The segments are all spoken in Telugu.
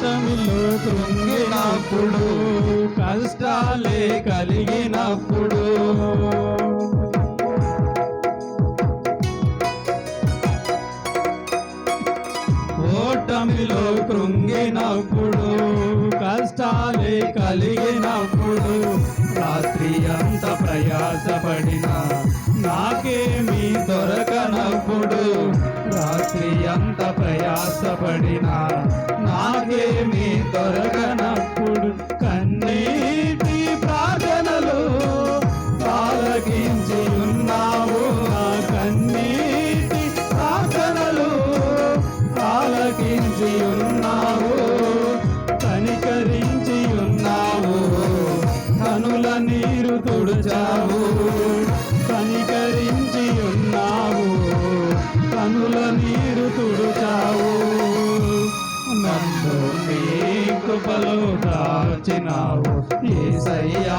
ఓటమిలో కృంగినప్పుడు, కష్టాలే కలిగినప్పుడు, ఓటమిలో కృంగినప్పుడు, కష్టాలే కలిగినప్పుడు, రాత్రి అంత ప్రయాసపడినా నాకేమీ దొరకనప్పుడు, రాత్రి అంత ప్రయాసపడినా నాకేమీ దొరకనప్పుడు, కన్నీటి ప్రార్థనలు ఆలకించి ఉన్నావు, నా కన్నీటి ప్రార్థనలు ఆలకించి ఉన్నావు, కనికరించి ఉన్నావు, కనుల నీరు తుడిచావు, కనికరించి ఉన్నావు, కనుల నీరు తుడిచావు, నన్ను నీ కృపలో దాచినావు యేసయ్యా,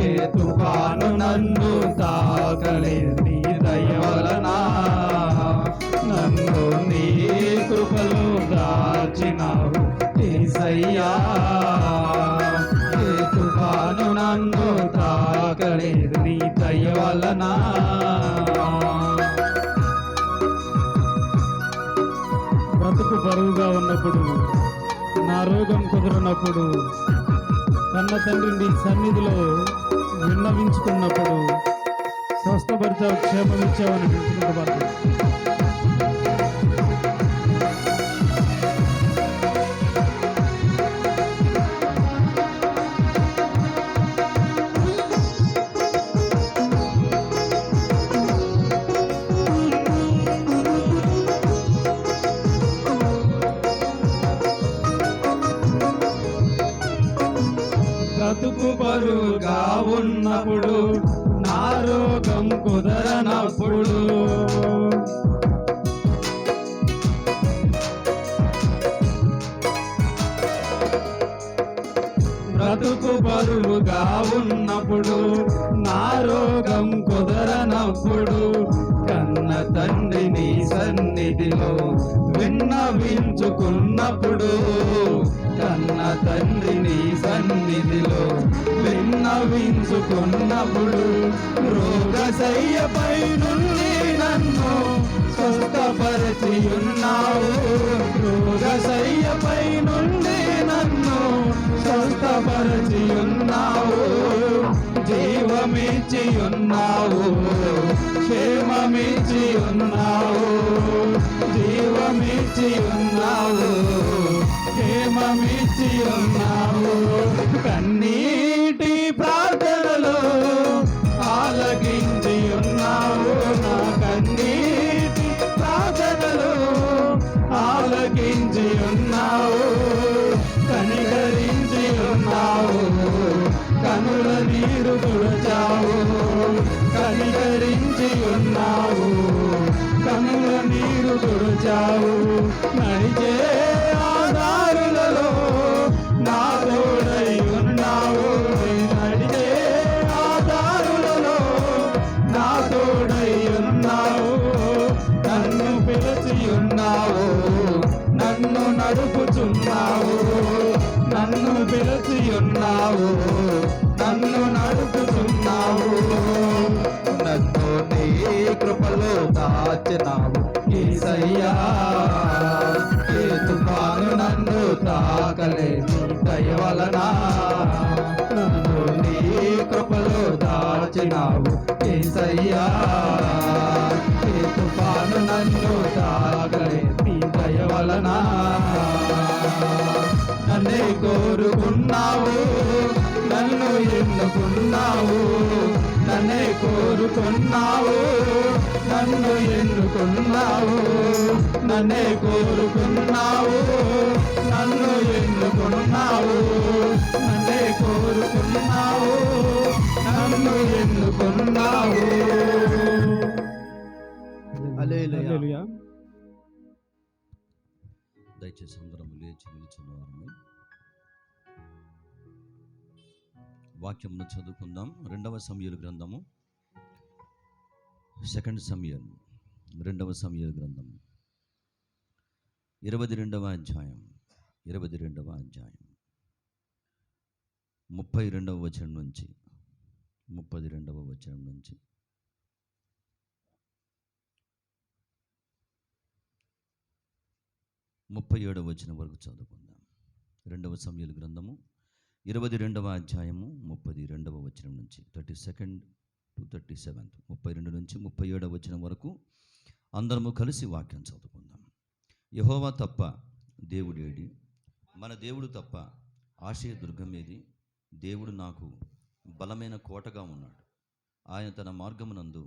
ఏ తుఫాను నన్ను తాకలేదు నీ దయ వలన, నన్ను నీ కృపలో దాచినావు యేసయ్యా, ఏ తుఫాను నన్ను తాకలేదు నీ దయ వలన. బ్రతుకు బరువుగా ఉన్నప్పుడు, నా రోగం కుదరనప్పుడు, కన్న తండ్రి నీ సన్నిధిలో విన్నవించుకున్నప్పుడు స్వస్థపరిచావు, క్షేమమిచ్చావని తెలుసుకుంటూ బ్రతుకు బరువుగా ఉన్నప్పుడు, నా రోగం కుదరనప్పుడు, బ్రతుకు బరువుగా ఉన్నప్పుడు, నా రోగం కుదరనప్పుడు, కన్న తండ్రి నీ సన్నిధిలో విన్నవించుకున్నప్పుడు, కన్న తండ్రి నీ సన్నిధిలో విన్నవించుకున్నప్పుడు, రోగశయ్యపై నుండి నన్ను స్వస్థపరిచి ఉన్నావు, రోగశయ్యపై నుండి నన్ను స్వస్థపరిచి ఉన్నావు, జీవమిచ్చి ఉన్నావు, క్షేమమిచ్చి ఉన్నావు, జీవమిచ్చి ఉన్నావు, క్షేమమిచ్చి ఉన్నావు, కన్నీటి ప్రార్థనలు ఆలకించి ఉన్నావు, నా కన్నీటి ప్రార్థనలు ఆలకించి ఉన్నావు, కనికరించి ఉన్నావు, కనుల నీరు తుడిచావు, కనికరించి ఉన్నావు, కనుల నీరు తుడిచావు, నడిచే ఆధారులలో నా తోడై ఉన్నావు, నడిచే ఆధారులలో నా తోడై ఉన్నావు, నన్ను పిలిచి ఉన్నావు, నన్ను నడుపుచున్నావు, నన్ను పిలిచి ఉన్నావు, నన్ను నడుపుచున్నావు, నన్ను నీ కృపలో దాచినావు యేసయ్యా, ఏ తుఫాను నన్ను తాకలే నీ దయ వలన, నన్ను నీ కృపలో దాచినావు యేసయ్యా, ఏ తుఫాను నన్ను తాకలే నీ దయ వలన, నన్నే కోరుకున్నావు, నన్ను ఎన్నుకున్నావు, నన్నే కోరుకున్నావు, నన్ను ఎన్నుకున్నావు, నన్నే కోరుకున్నావు, నన్ను ఎన్నుకున్నావు, నన్నే కోరుకున్నావు, నన్ను ఎన్నుకున్నావు. హల్లెలూయా. దయచేసి అందరం లేచి నిలుచున్నవారము వాక్యమును చదువుకుందాం. 2వ సమూయేలు గ్రంథము, 2 సమూయేలు, 2వ సమూయేలు గ్రంథము 22వ అధ్యాయం 22వ అధ్యాయం 32వ వచనం నుంచి 32వ వచనం నుంచి 37వ వచనం వరకు చదువుకుందాం. 2వ సమూయేలు గ్రంథము 22వ అధ్యాయము 32వ వచనం నుంచి 32nd to 37th 32 నుంచి 37వ వచనం వరకు అందరము కలిసి వాక్యం చదువుకుందాం. యెహోవా తప్ప దేవుడేడి, మన దేవుడు తప్ప ఆశ్రయ దుర్గమేది. దేవుడు నాకు బలమైన కోటగా ఉన్నాడు. ఆయన తన మార్గమునందు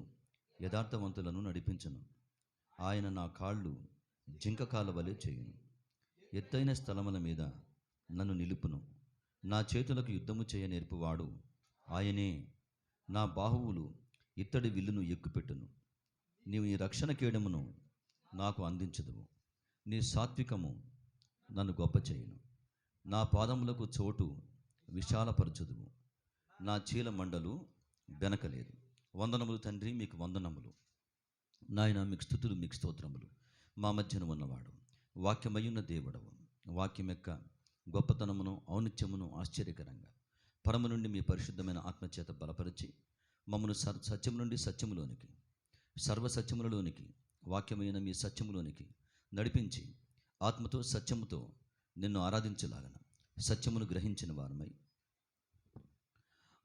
యథార్థవంతులను నడిపించును. ఆయన నా కాళ్ళు జింక కాళ్ళ వలె చేయును. ఎత్తైన స్థలముల మీద నన్ను నిలుపును. నా చేతులకు యుద్ధము చేయ నేర్పువాడు ఆయనే. నా బాహువులు ఇత్తడి విల్లును ఎక్కుపెట్టును. నీవు నీ రక్షణ కేడమును నాకు అందించదువు. నీ సాత్వికము నన్ను గొప్ప చేయును. నా పాదములకు చోటు విశాలపరచుదువు. నా చీల మండలు బెనకలేదు. వందనములు తండ్రి, మీకు వందనములు. నాయన, మీకు స్తుతులు, మీకు స్తోత్రములు. మా మధ్యన ఉన్నవాడు, వాక్యమయ్యున్న దేవుడవు. వాక్యం యొక్క గొప్పతనమును, ఔన్నత్యమును ఆశ్చర్యకరంగా పరము నుండి మీ పరిశుద్ధమైన ఆత్మచేత బలపరిచి మమ్మను సత్యము నుండి సత్యములోనికి, సర్వసత్యములలోనికి, వాక్యమైన మీ సత్యములోనికి నడిపించి ఆత్మతో సత్యముతో నిన్ను ఆరాధించలాగన సత్యమును గ్రహించిన వారమై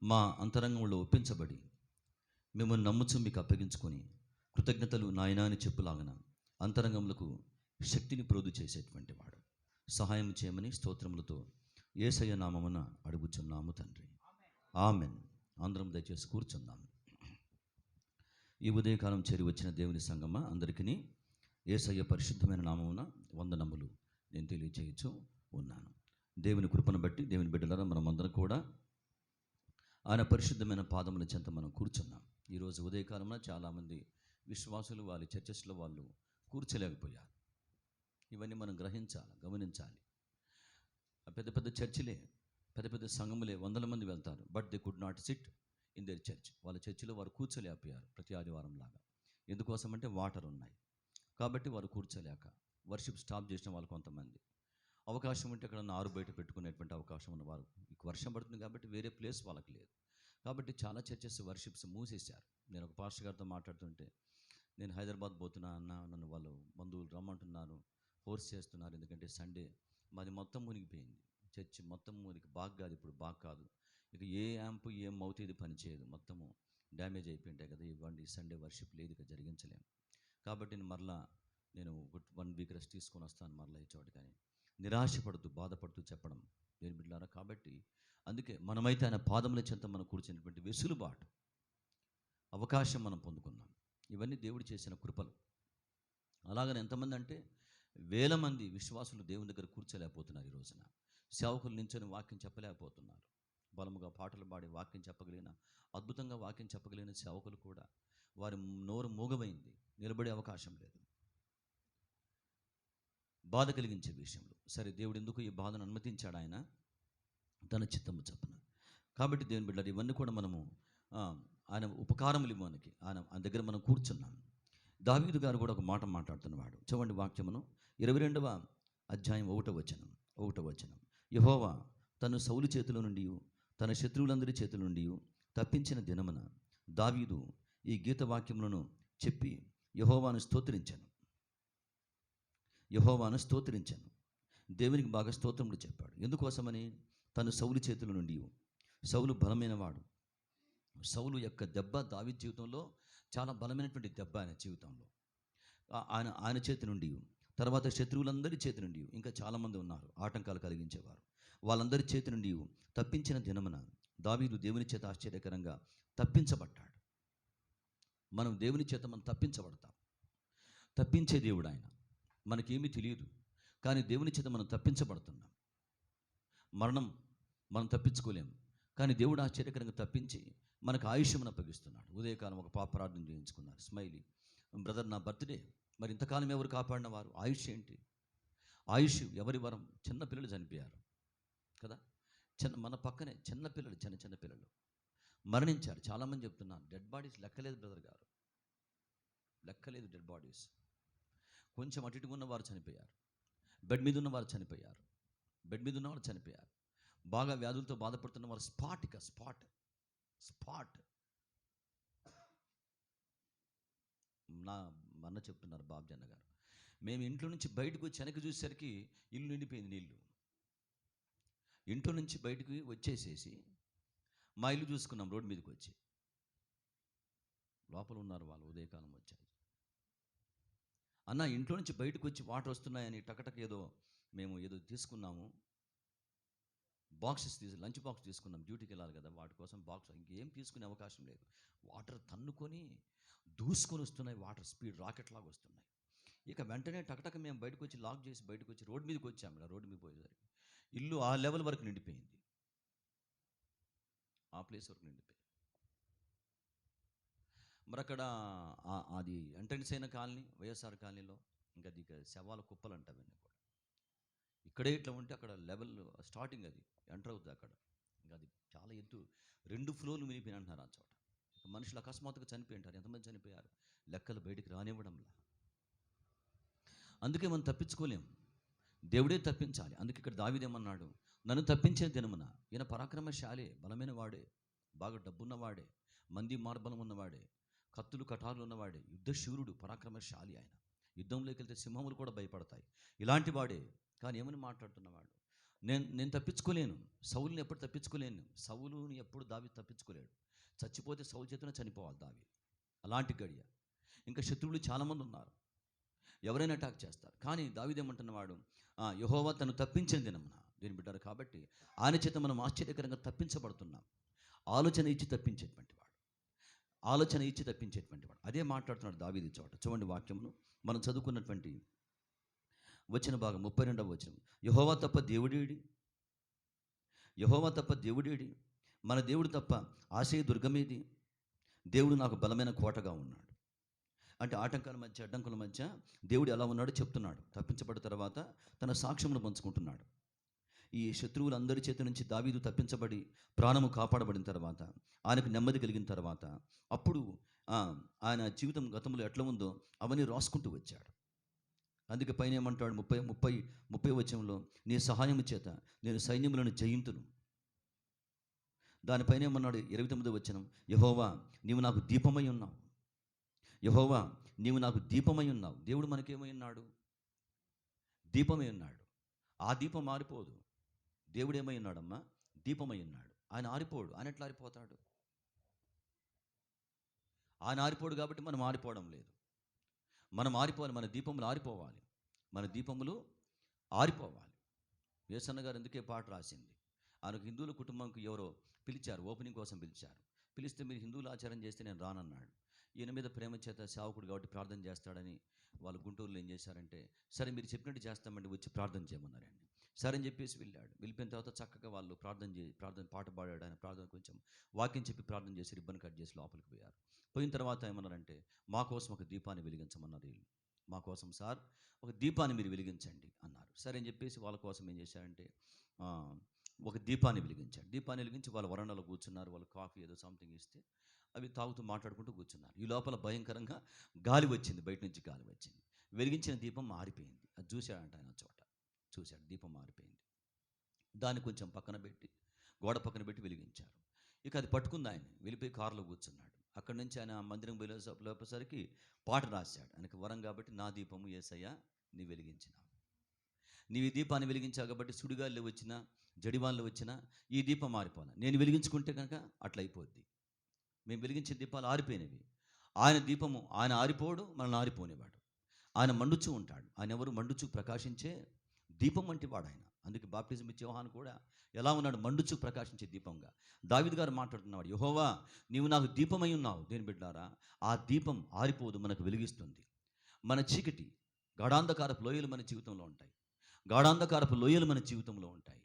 మా అంతరంగంలో ఒప్పించబడి మిమ్మల్ని నమ్ముచు మీకు అప్పగించుకొని కృతజ్ఞతలు నాయనా అని చెప్పులాగన అంతరంగములకు శక్తిని ప్రోదు చేసేటువంటి వాడు. సహాయం చేయమని స్తోత్రములతో యేసయ్య నామమున అడుగుచున్నాము తండ్రి. ఆమెన్. అందరం దయచేసి కూర్చుందాం. ఈ ఉదయకాలం చేరి వచ్చిన దేవుని సంగమ అందరికీ యేసయ్య పరిశుద్ధమైన నామమున వందనములు నేను తెలియజేయచ్చు ఉన్నాను. దేవుని కృపను బట్టి దేవుని బిడ్డలారా మనమందరం కూడా ఆయన పరిశుద్ధమైన పాదముల చెంత మనం కూర్చున్నాం. ఈరోజు ఉదయకాలంలో చాలామంది విశ్వాసులు వాళ్ళ చర్చెస్లో వాళ్ళు కూర్చోలేకపోయారు. ఇవన్నీ మనం గ్రహించాలి, గమనించాలి. పెద్ద పెద్ద చర్చిలే, పెద్ద పెద్ద సంఘములే వందల మంది వెళ్తారు. But they could not SIT in there church. వాళ్ళ చర్చిలో వారు కూర్చోలేకపోయారు ప్రతి ఆదివారం లాగా. ఎందుకోసమంటే వాటర్ ఉన్నాయి కాబట్టి వారు కూర్చోలేక వర్షిప్ స్టాప్ చేసిన వాళ్ళు కొంతమంది. అవకాశం ఉంటే అక్కడ ఆరు బయట పెట్టుకునేటువంటి అవకాశం ఉన్నవారు, వర్షం పడుతుంది కాబట్టి వేరే ప్లేస్ వాళ్ళకి లేదు కాబట్టి చాలా చర్చెస్ వర్షిప్స్ మూసేశారు. నేను ఒక పాస్టర్ గారితో మాట్లాడుతుంటే, నేను హైదరాబాద్ పోతున్నా అన్న, నన్ను వాళ్ళు బంధువులు రమ్మంటున్నారు, ఫోర్స్ చేస్తున్నారు, ఎందుకంటే సండే మాది మొత్తం మునిగిపోయింది. చర్చి మొత్తం మునిగి బాగా కాదు, ఇప్పుడు బాగా కాదు, ఇక ఏ యాంపు ఏం మౌత్ ఇది పనిచేయదు, మొత్తము డ్యామేజ్ అయిపోయింటాయి కదా, ఇవ్వండి సండే వర్షిప్ లేదు, ఇక జరిగించలేము. కాబట్టి నేను 1 వీక్ రెస్ట్ తీసుకొని వస్తాను మరలా ఈ చోటు. కానీ నిరాశపడుతూ బాధపడుతూ చెప్పడం దేని బిడ్డలారా. కాబట్టి అందుకే మనమైతే ఆయన పాదముల చెంత మనం కూర్చున్నటువంటి వెసులుబాటు, అవకాశం మనం పొందుకున్నాం. ఇవన్నీ దేవుడు చేసిన కృపలు. అలాగని ఎంతమంది అంటే వేల మంది విశ్వాసులు దేవుని దగ్గర కూర్చోలేకపోతున్నారు. ఈ రోజున సేవకులు నించొని వాక్యం చెప్పలేకపోతున్నారు. బలముగా పాటలు పాడి వాక్యం చెప్పగలిగిన, అద్భుతంగా వాక్యం చెప్పగలిగిన సేవకులు కూడా వారి నోరు మూగమైంది, నిలబడే అవకాశం లేదు. బాధ కలిగించే విషయంలో సరే, దేవుడు ఎందుకు ఈ బాధను అనుమతించాడు? ఆయన తన చిత్తము చొప్పున. కాబట్టి దేవుని బిడ్డలు ఇవన్నీ కూడా మనము ఆయన ఉపకారములు మనకి, ఆయన దగ్గర మనం కూర్చున్నాం. దావీదు గారు కూడా ఒక మాట మాట్లాడుతున్నవాడు. చూడండి వాక్యమును, 22వ అధ్యాయం 1వ వచనం. యెహోవా తను సౌలు చేతుల నుండి, తన శత్రువులందరి చేతుల నుండి తప్పించిన దినమున దావీదు ఈ గీత వాక్యములను చెప్పి యెహోవాను స్తోత్రించాను. దేవునికి బాగా స్తోత్రములు చెప్పాడు. ఎందుకోసమని? తను సౌలు చేతుల నుండి, సౌలు బలమైన వాడు. సౌలు యొక్క దెబ్బ దావీదు జీవితంలో చాలా బలమైనటువంటి దెబ్బ. ఆయన జీవితంలో ఆయన చేతి నుండి, తర్వాత శత్రువులందరి చేతి నుండి, ఇంకా చాలామంది ఉన్నారు ఆటంకాలు కలిగించేవారు, వాళ్ళందరి చేతి నుండి తప్పించిన దినమున దావీదు దేవుని చేత ఆశ్చర్యకరంగా తప్పించబడ్డాడు. మనం దేవుని చేత మనం తప్పించబడతాం. తప్పించే దేవుడు ఆయన. మనకేమీ తెలియదు, కానీ దేవుని చేత మనం తప్పించబడుతున్నాం. మరణం మనం తప్పించుకోలేము, కానీ దేవుడు ఆశ్చర్యకరంగా తప్పించి మనకు ఆయుష్యమును అప్పగిస్తున్నాడు. ఉదయకాలం ఒక పాప ప్రార్థన చేయించుకున్నారు, స్మైలీ బ్రదర్, నా బర్త్డే, మరి ఇంతకాలం ఎవరు కాపాడిన వారు? ఆయుష్ ఏంటి? ఆయుష్ ఎవరి వరం? చిన్న పిల్లలు చనిపోయారు కదా, మన పక్కనే చిన్న పిల్లలు మరణించారు. చాలామంది చెప్తున్నారు డెడ్ బాడీస్ లెక్కలేదు బ్రదర్ గారు, లెక్కలేదు డెడ్ బాడీస్. కొంచెం అటు ఇటుగా ఉన్న వారు చనిపోయారు. బెడ్ మీద ఉన్నవారు చనిపోయారు. బెడ్ మీద ఉన్నవారు చనిపోయారు. బాగా వ్యాధులతో బాధపడుతున్న వారు స్పాట్ నా అన్న చెప్తున్నారు, బాబ్జన్న గారు, మేము ఇంట్లో నుంచి బయటకు వచ్చి వెనక్కి చూసేసరికి ఇల్లు నిండిపోయింది నీళ్ళు. ఇంట్లో నుంచి బయటకు వచ్చేసేసి మా ఇల్లు చూసుకున్నాం రోడ్డు మీదకి వచ్చి. లోపల ఉన్నారు వాళ్ళు, ఉదయకాలం వచ్చారు. అన్న ఇంట్లో నుంచి బయటకు వచ్చి వాటర్ వస్తున్నాయని టకటక మేము ఏదో తీసుకున్నాము, బాక్సెస్ లంచ్ బాక్స్ తీసుకున్నాం, డ్యూటీకి వెళ్ళాలి కదా, వాటి కోసం బాక్స్, ఇంకేం తీసుకునే అవకాశం లేదు. వాటర్ తన్నుకొని దూసుకొని వస్తున్నాయి, వాటర్ స్పీడ్ రాకెట్ లాగా వస్తున్నాయి. ఇక వెంటనే టకటక మేము బయటకు వచ్చి లాక్ చేసి బయటకు వచ్చి రోడ్డు మీదకి వచ్చాము. రోడ్డు మీద పోయేసరికి ఇల్లు ఆ లెవెల్ వరకు నిండిపోయింది, ఆ ప్లేస్ వరకు నిండిపోయింది. మరి అక్కడ అది ఎంట్రన్స్ అయిన కాలనీ, వైఎస్ఆర్ కాలనీలో ఇంకా అది శవాల కుప్పలు అంటావన్నీ కూడా. ఇక్కడే ఇట్లా ఉంటే అక్కడ లెవెల్ స్టార్టింగ్, అది ఎంటర్ అవుతుంది అక్కడ. ఇంకా అది చాలా ఎత్తు, 2 ఫ్లోర్లు మినిపోయిన అంటున్నారు ఆ చోట. మనుషులు అకస్మాత్తుగా చనిపోయి ఉంటారు. ఎంతమంది చనిపోయారు లెక్కలు బయటికి రానివ్వడంలా. అందుకే మనం తప్పించుకోలేం, దేవుడే తప్పించాలి. అందుకే ఇక్కడ దావీదేమన్నాడు, నన్ను తప్పించే దినమున, ఈయన పరాక్రమశాలి, బలమైన వాడే, బాగా డబ్బున్నవాడే, మంది మార్బలం ఉన్నవాడే, కత్తులు కటారులు ఉన్నవాడే, యుద్ధశూరుడు, పరాక్రమశాలి. ఆయన యుద్ధంలోకి వెళ్తే సింహములు కూడా భయపడతాయి, ఇలాంటి వాడే. కానీ ఏమని మాట్లాడుతున్నవాడు, నేను తప్పించుకోలేను, సౌలుని ఎప్పుడు తప్పించుకోలేను. సౌలుని ఎప్పుడు దావీదు తప్పించుకోలేడు. చచ్చిపోతే సౌలు చేతనే చనిపోవాలి దావీదు. అలాంటి గడియ. ఇంకా శత్రువులు చాలామంది ఉన్నారు, ఎవరైనా అటాక్ చేస్తారు. కానీ దావీదేమంటున్నవాడు, యెహోవా తను తప్పించిన దినమున, దీని బిడ్డారు కాబట్టి ఆయన చేత మనం ఆశ్చర్యకరంగా తప్పించబడుతున్నాం. ఆలోచన ఇచ్చి తప్పించేటువంటి వాడు, అదే మాట్లాడుతున్నాడు దావీదు చోట. చూడండి వాక్యమును మనం చదువుకున్నటువంటి వచన భాగం 32వ వచనం. యెహోవా తప్ప దేవుడేడి, మన దేవుడు తప్ప ఆశయ దుర్గమేది. దేవుడు నాకు బలమైన కోటగా ఉన్నాడు. అంటే ఆటంకాల మధ్య, అడ్డంకుల మధ్య దేవుడు ఎలా ఉన్నాడో చెప్తున్నాడు. తప్పించబడిన తర్వాత తన సాక్ష్యమును పంచుకుంటున్నాడు. ఈ శత్రువులందరి చేతి నుంచి దావీదు తప్పించబడి ప్రాణము కాపాడబడిన తర్వాత, ఆయనకు నెమ్మది కలిగిన తర్వాత, అప్పుడు ఆయన జీవితం గతంలో ఎట్లా ఉందో అవన్నీ రాసుకుంటూ వచ్చాడు. అందుకే పైన ఏమంటాడు 30 వచనంలో, నీ సహాయము చేత నేను సైన్యములను జయింతును. దానిపైన ఏమన్నాడు 29వ వచనం, యెహోవా నీవు నాకు దీపమై ఉన్నావు. యెహోవా నీవు నాకు దీపమై ఉన్నావు. దేవుడు మనకేమై ఉన్నాడు? దీపమై ఉన్నాడు. ఆ దీపం ఆరిపోదు. దేవుడు ఏమై ఉన్నాడమ్మా? దీపమై ఉన్నాడు. ఆయన ఆరిపోడు. ఆయన ఎట్లా ఆరిపోతాడు? ఆయన ఆరిపోడు కాబట్టి మనం ఆరిపోవడం లేదు. మనం ఆరిపోవాలి, మన దీపములు ఆరిపోవాలి, యేసన్న గారు అందుకే పాట రాసింది. ఆయనకు హిందువుల కుటుంబంకి ఎవరో పిలిచారు, ఓపెనింగ్ కోసం పిలిస్తే మీరు హిందువులు ఆచారం చేస్తే నేను రానన్నాడు. ఈయన మీద ప్రేమ చేత సేవకుడు కాబట్టి ప్రార్థన చేస్తాడని వాళ్ళు గుంటూరులో ఏం చేశారంటే, సరే మీరు చెప్పినట్టు చేస్తామండి, వచ్చి ప్రార్థన చేయమన్నారండి. సరే అని చెప్పేసి వెళ్ళిపోయిన తర్వాత చక్కగా వాళ్ళు ప్రార్థన పాట పాడాడు. ఆయన ప్రార్థన కొంచెం వాక్యం చెప్పి ప్రార్థన చేసి రిబ్బన్ కట్ చేసి లోపలికి పోయారు. పోయిన తర్వాత ఏమన్నారంటే, మా కోసం ఒక దీపాన్ని వెలిగించమన్నారు వీళ్ళు. మా కోసం సార్ ఒక దీపాన్ని మీరు వెలిగించండి అన్నారు. సరే అని చెప్పేసి వాళ్ళ కోసం ఏం చేశారంటే ఒక దీపాన్ని వెలిగించి వాళ్ళ వరండాలో కూర్చున్నారు. వాళ్ళు కాఫీ ఏదో సంథింగ్ ఇస్తే అవి తాగుతూ మాట్లాడుకుంటూ కూర్చున్నారు. ఈ లోపల భయంకరంగా గాలి వచ్చింది, బయట నుంచి గాలి వచ్చింది. వెలిగించిన దీపం మారిపోయింది. అది చూశాడంట ఆయన చోట, చూశాడు దీపం మారిపోయింది. దాన్ని కొంచెం గోడ పక్కన పెట్టి వెలిగించారు. ఇక అది పట్టుకుంది. ఆయన వెళ్ళిపోయి కారులో కూర్చున్నాడు. అక్కడి నుంచి ఆయన మందిరం వెళ్ళేసరికి పాట రాశాడు. ఆయనకు వరం కాబట్టి, నా దీపము యేసయ్యా నీ వెలిగించినావు. నీవు ఈ దీపాన్ని వెలిగించావు కాబట్టి సుడిగాల్లో వచ్చినా జడివాళ్ళు వచ్చినా ఈ దీపం మారిపోనా. నేను వెలిగించుకుంటే కనుక అట్లా అయిపోద్ది. మేము వెలిగించే దీపాలు ఆరిపోయినవి. ఆయన దీపము, ఆయన ఆరిపోడు, మనల్ని ఆరిపోనేవాడు. ఆయన మండుచూ ఉంటాడు. ఆయన ఎవరు? మండుచూ ప్రకాశించే దీపం వంటి వాడు ఆయన. అందుకే బాప్టిజం ఇచ్చే యోహాను కూడా ఎలా ఉన్నాడు? మండుచూ ప్రకాశించే దీపంగా. దావీదు గారు మాట్లాడుతున్నాడు, యెహోవా నీవు నాకు దీపమై ఉన్నావు. దేని బిడ్డారా, ఆ దీపం ఆరిపోదు, మనకు వెలిగిస్తుంది. మన చీకటి గాఢాంధకారపు లోయలు మన జీవితంలో ఉంటాయి.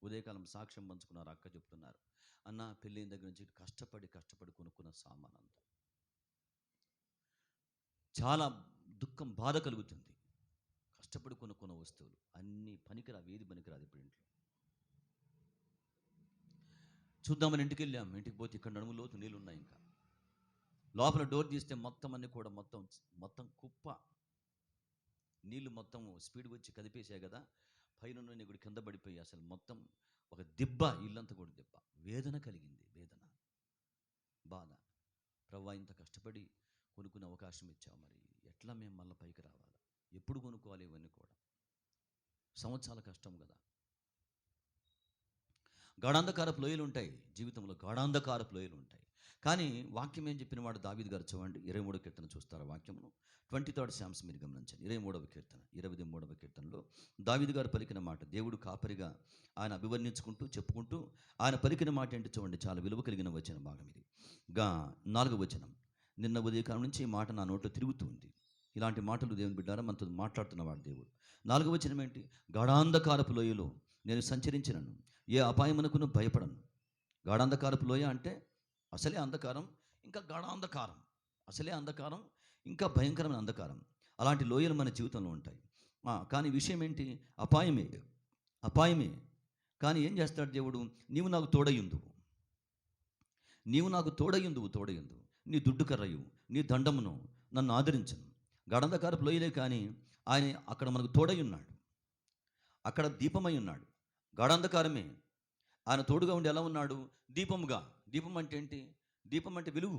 ఉదయకాలం సాక్ష్యం పంచుకున్నారు. అక్క చెప్తున్నారు, అన్న పెళ్ళైన దగ్గర నుంచి కష్టపడి కొనుక్కున్న సామాన్ అంతా చాలా దుఃఖం, బాధ కలుగుతుంది. కష్టపడి కొనుక్కున్న వస్తువులు అన్నీ పనికిరాదు, ఏది పనికిరాదు. ఇప్పుడు ఇంట్లో చూద్దామని ఇంటికి వెళ్ళాం. ఇంటికి పోతే ఇక్కడ నడుము లోతు నీళ్ళు ఉన్నాయి. ఇంకా లోపల డోర్ తీస్తే మొత్తం అన్నీ కూడా మొత్తం కుప్ప. నీళ్లు మొత్తం స్పీడ్ వచ్చి కదిపేసాయి కదా, పైన కూడా కింద పడిపోయి అసలు మొత్తం ఒక దిబ్బ, ఇల్లంతా కూడా దిబ్బ. వేదన కలిగింది, వేదన, బాధ. ప్రభువా, ఇంత కష్టపడి కొనుక్కునే అవకాశం ఇచ్చావు, మరి ఎట్లా మేము మళ్ళీ పైకి రావాలి? ఎప్పుడు కొనుక్కోవాలి? ఇవన్నీ కూడా సంవత్సరాల కష్టం కదా. గాఢాంధకారపు లోయలు ఉంటాయి జీవితంలో, గాఢాంధకారపు లోయలు ఉంటాయి. కానీ వాక్యం ఏం చెప్పిన వాడు దావీదు గారు చూడండి, 23వ కీర్తన చూస్తారు వాక్యమును. 23rd Psalms మీరు గమనించండి. 23వ కీర్తన 23వ కీర్తనలో దావీదు గారు పలికిన మాట, దేవుడు కాపరిగా ఆయన అభివర్ణించుకుంటూ చెప్పుకుంటూ ఆయన పలికిన మాట ఏంటి చూడండి, చాలా విలువ కలిగిన వచన భాగం ఇది. 4వ వచనం, నిన్న ఉదయకాలం నుంచి ఈ మాట నా నోట్లో తిరుగుతూ ఉంది. ఇలాంటి మాటలు దేవుని బిడ్డారా మనతో మాట్లాడుతున్నవాడు దేవుడు. 4వ వచనం ఏంటి? గాఢాంధకారపు లోయలో నేను సంచరించినను ఏ అపాయమునకును భయపడను. గాఢాంధకారపు లోయ అంటే అసలే అంధకారం, ఇంకా గాఢాంధకారం, అసలే అంధకారం, ఇంకా భయంకరమైన అంధకారం. అలాంటి లోయలు మన జీవితంలో ఉంటాయి. కానీ విషయం ఏంటి? అపాయమే, అపాయమే. కానీ ఏం చేస్తాడు దేవుడు? నీవు నాకు తోడయుందువు, నీవు నాకు తోడయుందువు, తోడయుందువు, నీ దుడ్డు కర్రయు నీ దండమును నన్ను ఆదరించను. గాఢాంధకారపు లోయలే కానీ ఆయన అక్కడ మనకు తోడై ఉన్నాడు, అక్కడ దీపమై ఉన్నాడు. గాఢాంధకారమే, ఆయన తోడుగా ఉండి ఎలా ఉన్నాడు? దీపముగా. దీపం అంటే ఏంటి? దీపం అంటే వెలుగు.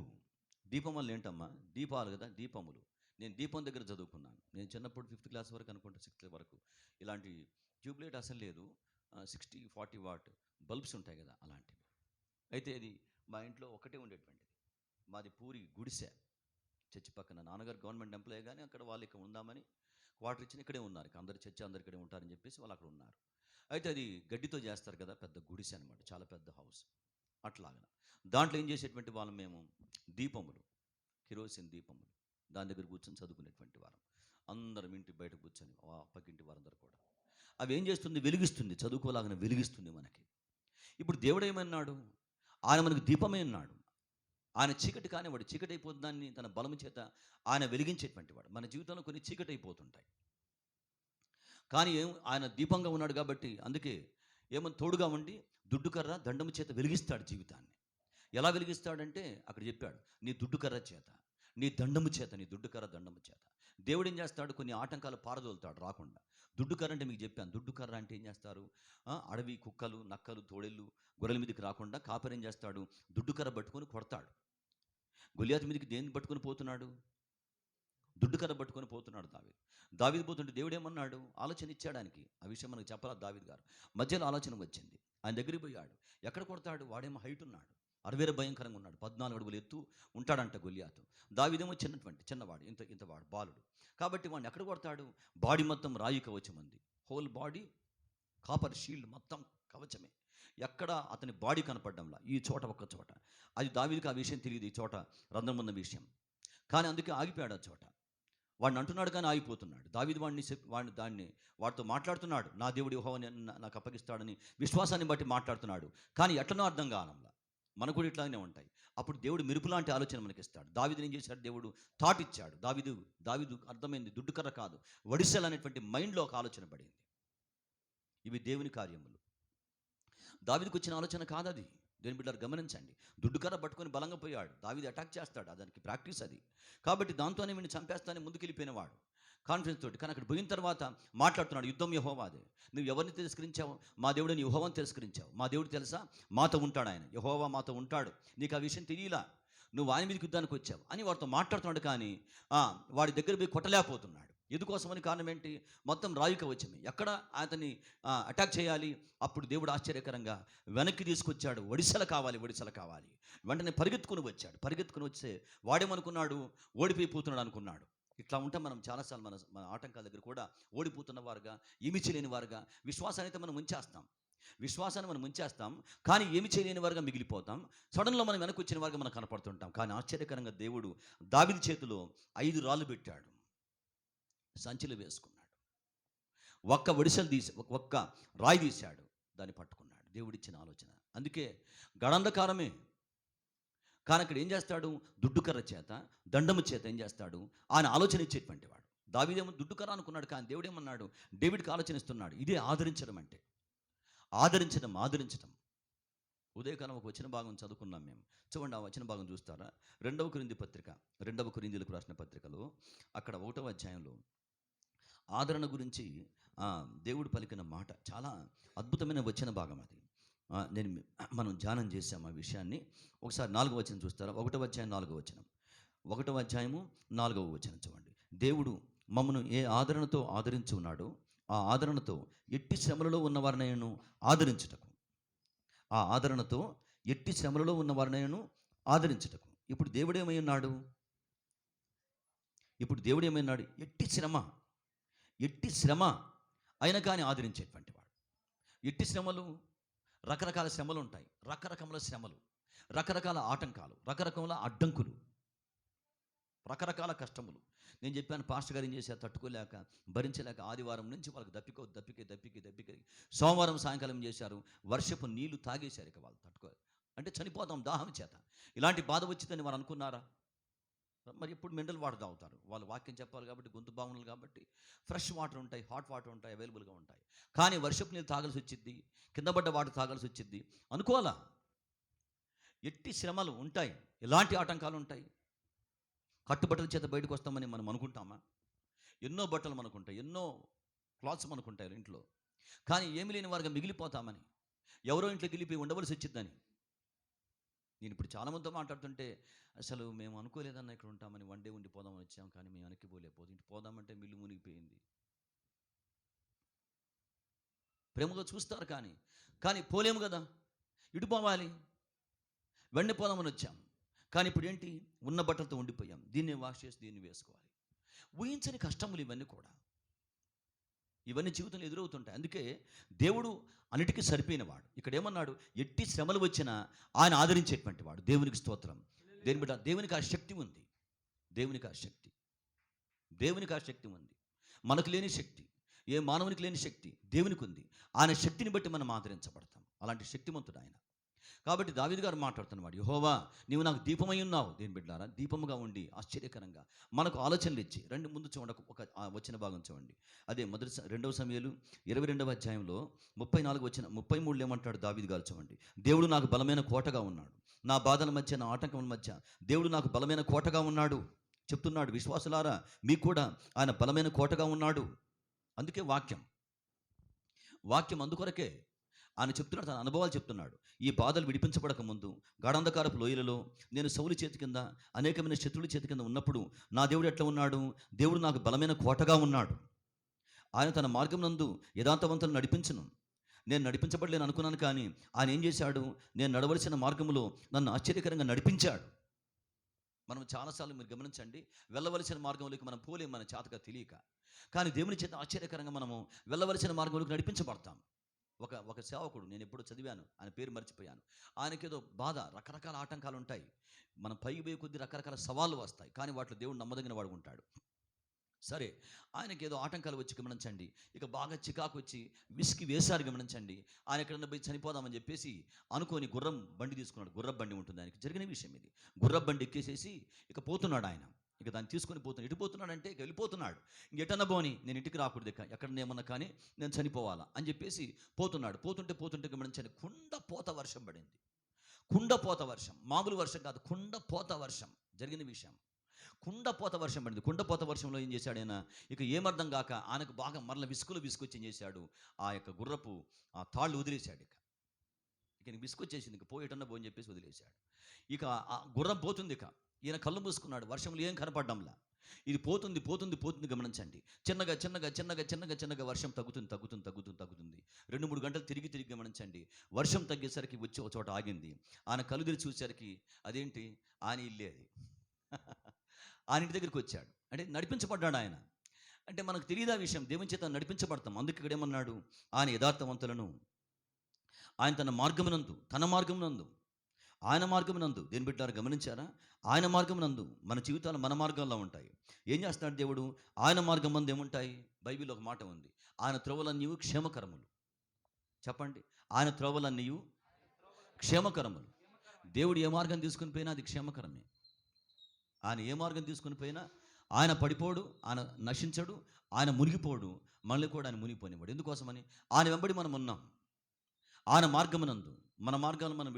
దీపం వల్ల ఏంటమ్మా? దీపాలు కదా, దీపములు. నేను దీపం దగ్గర చదువుకున్నాను. నేను చిన్నప్పుడు 5th క్లాస్ వరకు అనుకుంటా, 6th వరకు. ఇలాంటి ట్యూబ్లైట్ అసలు లేదు, 60-40 వాట్ బల్బ్స్ ఉంటాయి కదా, అలాంటివి. అయితే అది మా ఇంట్లో ఒకటే ఉండేటువంటిది. మాది పూరి గుడిసె, చర్చి పక్కన. నాన్నగారు గవర్నమెంట్ ఎంప్లాయీ, కానీ అక్కడ వాళ్ళు ఇక్కడ ఉందామని క్వార్టర్ ఇచ్చిన ఇక్కడే ఉన్నారు. అందరు చర్చి అందరు ఇక్కడే ఉంటారని చెప్పేసి వాళ్ళు అక్కడ ఉన్నారు. అయితే అది గడ్డితో చేస్తారు కదా, పెద్ద గుడిసె అనమాట, చాలా పెద్ద హౌస్. అట్లాగా దాంట్లో ఏం చేసేటువంటి వాళ్ళం మేము? దీపములు, కిరోసిన్ దీపములు, దాని దగ్గర కూర్చొని చదువుకునేటువంటి వారం. అందరం ఇంటి బయట కూర్చొని, పక్కింటి వారందరూ కూడా. అవి ఏం చేస్తుంది? వెలిగిస్తుంది, చదువుకోలాగానే వెలిగిస్తుంది మనకి. ఇప్పుడు దేవుడు ఏమన్నాడు? ఆయన మనకు దీపమే అన్నాడు. ఆయన చీకటి కానివాడు, చీకటి అయిపోతుందాన్ని తన బలము చేత ఆయన వెలిగించేటువంటి వాడు. మన జీవితంలో కొన్ని చీకటి అయిపోతుంటాయి, కానీ ఆయన దీపంగా ఉన్నాడు కాబట్టి అందుకే ఏమని తోడుగా ఉండి దుడ్డు కర్ర దండము చేత వెలిగిస్తాడు జీవితాన్ని. ఎలా వెలిగిస్తాడంటే అక్కడ చెప్పాడు, నీ దుడ్డు కర్ర చేత, నీ దండము చేత, నీ దుడ్డు కర్ర దండము చేత. దేవుడు ఏం చేస్తాడు? కొన్ని ఆటంకాలు పారదోలుతాడు రాకుండా. దుడ్డు కర్ర అంటే మీకు చెప్పాను, దుడ్డు కర్ర అంటే ఏం చేస్తారు? అడవి కుక్కలు, నక్కలు, తోడేళ్ళు, గొర్రెల మీదకి రాకుండా కాపరి ఏం చేస్తాడు? దుడ్డు కర్ర పట్టుకొని కొడతాడు. గొలియాతు మీదకి దేన్ని పట్టుకొని పోతున్నాడు? దుడ్డు కర్ర పట్టుకొని పోతున్నాడు దావీదు పోతుంటే దేవుడు ఏమన్నాడు? ఆలోచన ఇచ్చాడానికి. ఆ విషయం మనకు చెప్పాలా దావీదు గారు. మధ్యలో ఆలోచన వచ్చింది, ఆయన దగ్గరికి పోయాడు. ఎక్కడ కొడతాడు? వాడేమో హైట్ ఉన్నాడు, అరవేర భయంకరంగా ఉన్నాడు, 14 అడుగులు ఎత్తు ఉంటాడంట గొలియాతు. దావీదేమో చిన్నవాడు, ఇంతవాడు, బాలుడు. కాబట్టి వాడిని ఎక్కడ కొడతాడు? బాడీ మొత్తం రాయి కవచం ఉంది, హోల్ బాడీ కాపర్ షీల్డ్, మొత్తం కవచమే. ఎక్కడ అతని బాడీ కనపడ్డంలా, ఈ చోట ఒక్క చోట. అది దావీదుకి ఆ విషయం తెలియదు, ఈ చోట రంధ్రం ఉన్న విషయం. కానీ అందుకే ఆగిపోయాడు ఆ చోట. వాడిని అంటున్నాడు కానీ ఆగిపోతున్నాడు. దావీదు వాడితో మాట్లాడుతున్నాడు, నా దేవుడు యెహోవాని నాకు అప్పగిస్తాడని విశ్వాసాన్ని బట్టి మాట్లాడుతున్నాడు. కానీ ఎట్లనో అర్థం కానంలా. మనకు కూడా ఇట్లానే ఉంటాయి. అప్పుడు దేవుడు మెరుపు లాంటి ఆలోచన మనకి ఇస్తాడు. దావీదుని ఏం చేశాడు? దేవుడు థాట్ ఇచ్చాడు. దావీదు అర్థమైంది, దుడ్డు కర్ర కాదు, వడిసెలు అనేటువంటి మైండ్లో ఒక ఆలోచన పడింది. ఇవి దేవుని కార్యములు. దావీదుకు వచ్చిన ఆలోచన కాదు అది. దేవుని బిడ్డలారా గమనించండి. దుడ్డు కర్ర పట్టుకొని బలంగా పోయాడు. దావీదు అటాక్ చేస్తాడు, దానికి ప్రాక్టీస్ అది. కాబట్టి దాంతోనే వీడిని చంపేస్తానే ముందుకెళ్ళిపోయినవాడు కాన్ఫిడెన్స్ తోటి. కానీ అక్కడ పోయిన తర్వాత మాట్లాడుతున్నాడు, యుద్ధం యెహోవాదే. నువ్వు ఎవరిని తిరస్కరించావు? మా దేవుడిని యెహోవాని తిరస్కరించావు. మా దేవుడు తెలుసా? మాతో ఉంటాడు ఆయన, యెహోవా మాతో ఉంటాడు. నీకు ఆ విషయం తెలియలా, నువ్వు ఆయన మీదకి యుద్ధానికి వచ్చావు అని వాడితో మాట్లాడుతున్నాడు. కానీ వాడి దగ్గర పోయి కొట్టలేకపోతున్నాడు. ఎందుకోసమని? కారణం ఏంటి? మొత్తం రాయి కవచమే. ఎక్కడ అతన్ని అటాక్ చేయాలి? అప్పుడు దేవుడు ఆశ్చర్యకరంగా వెనక్కి తీసుకొచ్చాడు. వడిసెలు కావాలి. వెంటనే పరిగెత్తుకుని వస్తే వాడేమనుకున్నాడు? ఓడిపోయిపోతున్నాడు అనుకున్నాడు. ఇట్లా ఉంటాం మనం చాలాసార్లు. మన ఆటంకాల దగ్గర కూడా ఓడిపోతున్న వారుగా, ఏమి చేయలేని వారుగా. విశ్వాసాన్ని అయితే మనం ముంచేస్తాం, కానీ ఏమి చేయలేని వారుగా మిగిలిపోతాం. సడన్లో మనం వెనక్కి వచ్చిన వారుగా మనం కనపడుతుంటాం. కానీ ఆశ్చర్యకరంగా దేవుడు దావీదు చేతిలో 5 రాళ్ళు పెట్టాడు, సంచిలో వేసుకున్నాడు. ఒక్క రాయి తీశాడు, దాన్ని పట్టుకున్నాడు. దేవుడిచ్చిన ఆలోచన. అందుకే గడంధకారమే. కానీ అక్కడ ఏం చేస్తాడు? దుడ్డు కర్ర చేత, దండము చేత ఏం చేస్తాడు? ఆయన ఆలోచన ఇచ్చేటువంటి వాడు. దావీదేమో దుడ్డు కర్ర అనుకున్నాడు, కానీ దేవుడు ఏమన్నాడు? డేవిడ్కి ఆలోచన ఇస్తున్నాడు. ఇదే ఆదరించడం అంటే. ఆదరించడం. ఉదయకాలం ఒక వచన భాగం చదువుకున్నాం మేము. చూడండి, ఆ వచన భాగం చూస్తారా? 2వ కొరింథీ పత్రిక, 2వ కొరింథీలకు రాసిన పత్రికలో అక్కడ 1వ అధ్యాయంలో ఆదరణ గురించి దేవుడు పలికిన మాట చాలా అద్భుతమైన వచన భాగం అది. మనం ధ్యానం చేసాం ఆ విషయాన్ని. ఒకసారి 4వ వచనం చూస్తారా? 1వ అధ్యాయం 4వ వచనం. 1వ అధ్యాయము 4వ వచనం చూడండి. దేవుడు మమ్మను ఏ ఆదరణతో ఆదరించి ఉన్నాడో ఆ ఆదరణతో ఎట్టి శ్రమలలో ఉన్నవారినైనా ఆదరించుటకు, ఆ ఆదరణతో ఎట్టి శ్రమలలో ఉన్నవారినైనా ఆదరించుటకు. ఇప్పుడు దేవుడు ఏమై ఉన్నాడు? ఎట్టి శ్రమ అయినా కానీ ఆదరించేటువంటి వాడు. ఎట్టి శ్రమలు, రకరకాల శ్రమలు ఉంటాయి, రకరకముల శ్రమలు, రకరకాల ఆటంకాలు, రకరకముల అడ్డంకులు, రకరకాల కష్టములు. నేను చెప్పాను, పాస్టర్ గారు ఏం చేశారు, తట్టుకోలేక భరించలేక ఆదివారం నుంచి వాళ్ళకి దప్పిక సోమవారం సాయంకాలం చేశారు, వర్షపు నీళ్లు తాగేశారు. ఇక వాళ్ళు అంటే చనిపోతాం దాహం చేత. ఇలాంటి బాధ వచ్చిందని వారు అనుకున్నారా? మరి ఎప్పుడు మినరల్ వాటర్ తాగుతారు. వాళ్ళు వాక్యం చెప్పాలి కాబట్టి, గొంతు బాగుండాలి కాబట్టి ఫ్రెష్ వాటర్ ఉంటాయి, హాట్ వాటర్ ఉంటాయి, అవైలబుల్గా ఉంటాయి. కానీ వర్షపు నీళ్ళు తాగాల్సి వచ్చింది, కింద పడ్డ వాటర్ తాగాల్సి వచ్చింది. అనుకోవాలా? ఎట్టి శ్రమలు ఉంటాయి, ఎలాంటి ఆటంకాలు ఉంటాయి. కట్టుబట్టల చేత బయటకు వస్తామని మనం అనుకుంటామా? ఎన్నో బట్టలు మనకుంటాయి, ఎన్నో క్లాత్స్ మనకుంటాయి ఇంట్లో. కానీ ఏమి లేని వారిగా మిగిలిపోతామని, ఎవరో ఇంట్లోకి వెళ్ళిపోయి ఉండవలసి వచ్చిందని. నేను ఇప్పుడు చాలామందితో మాట్లాడుతుంటే, అసలు మేము అనుకోలేదన్న ఇక్కడ ఉంటామని, వన్ డే ఉండి పోదామని వచ్చాం, కానీ మేము వెనక్కి పోలేకపోతే ఇంటి పోదామంటే మిల్లు మునిగిపోయింది. ప్రేమగా చూస్తారు కానీ పోలేము కదా, ఇటు పోవాలి, వెండి పోదామని వచ్చాం. కానీ ఇప్పుడు ఏంటి? ఉన్న బట్టలతో ఉండిపోయాం. దీన్ని వాష్ చేసి దీన్ని వేసుకోవాలి. ఊహించని కష్టములు ఇవన్నీ కూడా, ఇవన్నీ జీవితంలో ఎదురవుతుంటాయి. అందుకే దేవుడు అన్నిటికీ సరిపోయినవాడు. ఇక్కడ ఏమన్నాడు? ఎట్టి శ్రమలు వచ్చినా ఆయన ఆదరించేటువంటి వాడు. దేవునికి స్తోత్రం. దేని బిడ్డ, దేవునికి ఆ శక్తి ఉంది. దేవునికి ఆ శక్తి ఉంది. మనకు లేని శక్తి, ఏ మానవునికి లేని శక్తి దేవునికి ఉంది. ఆయన శక్తిని బట్టి మనం ఆదరించబడతాం. అలాంటి శక్తిమంతుడు ఆయన. కాబట్టి దావీదు గారు మాట్లాడుతున్నవాడు, యెహోవా నీవు నాకు దీపమై ఉన్నావు. దేని బిడ్డారా? దీపముగా ఉండి ఆశ్చర్యకరంగా మనకు ఆలోచనలు ఇచ్చి. రెండు ముందు చూడండి, ఒక వచ్చిన భాగం చూడండి. అదే 2వ సమూయేలు 22వ అధ్యాయంలో 33 ఏమంటాడు దావీదు గారు చూడండి. దేవుడు నాకు బలమైన కోటగా ఉన్నాడు, నా బాధల మధ్య, నా ఆటంకముల మధ్య దేవుడు నాకు బలమైన కోటగా ఉన్నాడు చెప్తున్నాడు. విశ్వాసులారా, మీకు కూడా ఆయన బలమైన కోటగా ఉన్నాడు. అందుకే వాక్యం అందుకొరకే ఆయన చెప్తున్నాడు, తన అనుభవాలు చెప్తున్నాడు. ఈ బాధలు విడిపించబడక ముందు గాఢాంధకారపు లోయలలో నేను సౌలు చేతి కింద, అనేకమైన శత్రువుల చేతి కింద ఉన్నప్పుడు నా దేవుడు ఎట్లా ఉన్నాడు? దేవుడు నాకు బలమైన కోటగా ఉన్నాడు. ఆయన తన మార్గం నందు యథార్థవంతులను నడిపించును. నేను నడిపించబడలేను అనుకున్నాను, కానీ ఆయన ఏం చేశాడు? నేను నడవలసిన మార్గంలో నన్ను ఆశ్చర్యకరంగా నడిపించాడు. మనం చాలాసార్లు మీరు గమనించండి, వెళ్ళవలసిన మార్గంలోకి మనం పోలేం, మన చేతగా తెలియక. కానీ దేవుని చేత ఆశ్చర్యకరంగా మనము వెళ్ళవలసిన మార్గంలోకి నడిపించబడతాం. ఒక సేవకుడు, నేను ఎప్పుడో చదివాను, ఆయన పేరు మర్చిపోయాను. ఆయనకేదో బాధ, రకరకాల ఆటంకాలు ఉంటాయి. మనం పైకి పోయే కొద్దీ రకరకాల సవాళ్ళు వస్తాయి, కానీ వాటిలో దేవుడు నమ్మదగిన వాడు ఉంటాడు. సరే, ఆయనకి ఏదో ఆటంకాలు వచ్చి గమనించండి, ఇక బాగా చికాకు వచ్చి విసికి వేశారు గమనించండి. ఆయన ఎక్కడన్నా పోయి చనిపోదామని చెప్పేసి అనుకోని గుర్రం బండి తీసుకున్నాడు. గుర్రం బండి ఉంటుంది, ఆయనకి జరిగిన విషయం ఇది. గుర్రం బండి ఎక్కేసేసి ఇక పోతున్నాడు ఆయన. ఇక దాన్ని తీసుకొని పోతున్నాడు. ఎటు పోతున్నాడంటే ఇక వెళ్ళిపోతున్నాడు. ఇంకెటన్నా పోని, నేను ఇంటికి రాకూడదు, ఎక్కడన్నా ఏమన్నా కానీ నేను చనిపోవాలా అని చెప్పేసి పోతున్నాడు. పోతుంటే గమనించండి, కుండపోత వర్షం పడింది. కుండపోత వర్షం, మామూలు వర్షం కాదు, కుండపోత వర్షం. జరిగిన విషయం, కుండపోత వర్షం పడింది. కుండపోత వర్షంలో ఏం చేశాడు ఆయన? ఇక ఏమర్థం కాక ఆయనకు బాగా మరల విసుకొచ్చి ఏం చేశాడు? ఆ యొక్క గుర్రపు ఆ తాళ్ళు వదిలేశాడు. ఇక విసుకొచ్చేసింది, ఇక పోయేటన్నా పోని చెప్పేసి వదిలేశాడు. ఇక ఆ గుర్రం పోతుంది. ఇక ఈయన కళ్ళు మూసుకున్నాడు, వర్షంలో ఏం కనపడ్డంలా. ఇది పోతుంది గమనించండి. చిన్నగా వర్షం తగ్గుతుంది. 2-3 గంటలు తిరిగి గమనించండి, వర్షం తగ్గేసరికి వచ్చి ఒక చోట ఆగింది. ఆయన కళ్ళు తెరిచి చూసేసరికి అదేంటి? ఆయన ఇల్లే అది. ఆయన ఇంటి దగ్గరికి వచ్చాడు. అంటే నడిపించబడ్డాడు ఆయన. అంటే మనకు తెలియదు ఆ విషయం, దేవుని చేత నడిపించబడతాం. అందుకు ఇక్కడ ఏమన్నాడు? ఆయన యథార్థవంతులను, ఆయన తన మార్గమునందు ఆయన మార్గమునందు. దేని బిడ్డారు గమనించారా? ఆయన మార్గమునందు. మన జీవితాలు మన మార్గాల్లో ఉంటాయి. ఏం చేస్తున్నాడు దేవుడు? ఆయన మార్గం మందు ఏముంటాయి? బైబిల్లో ఒక మాట ఉంది, ఆయన త్రోవలన్నీయు క్షేమకరములు. చెప్పండి, ఆయన త్రోవలన్నీయు క్షేమకరములు. దేవుడు ఏ మార్గం తీసుకుని పోయినా అది క్షేమకరమే. ఆయన ఏ మార్గం తీసుకుని పోయినా ఆయన పడిపోడు, ఆయన నశించడు, ఆయన మునిగిపోడు, మళ్ళీ కూడా ఆయన మునిగిపోనివాడు. ఎందుకోసమని? ఆయన వెంబడి మనం ఉన్నాం. ఆయన మార్గమునందు మన మార్గాలు మనం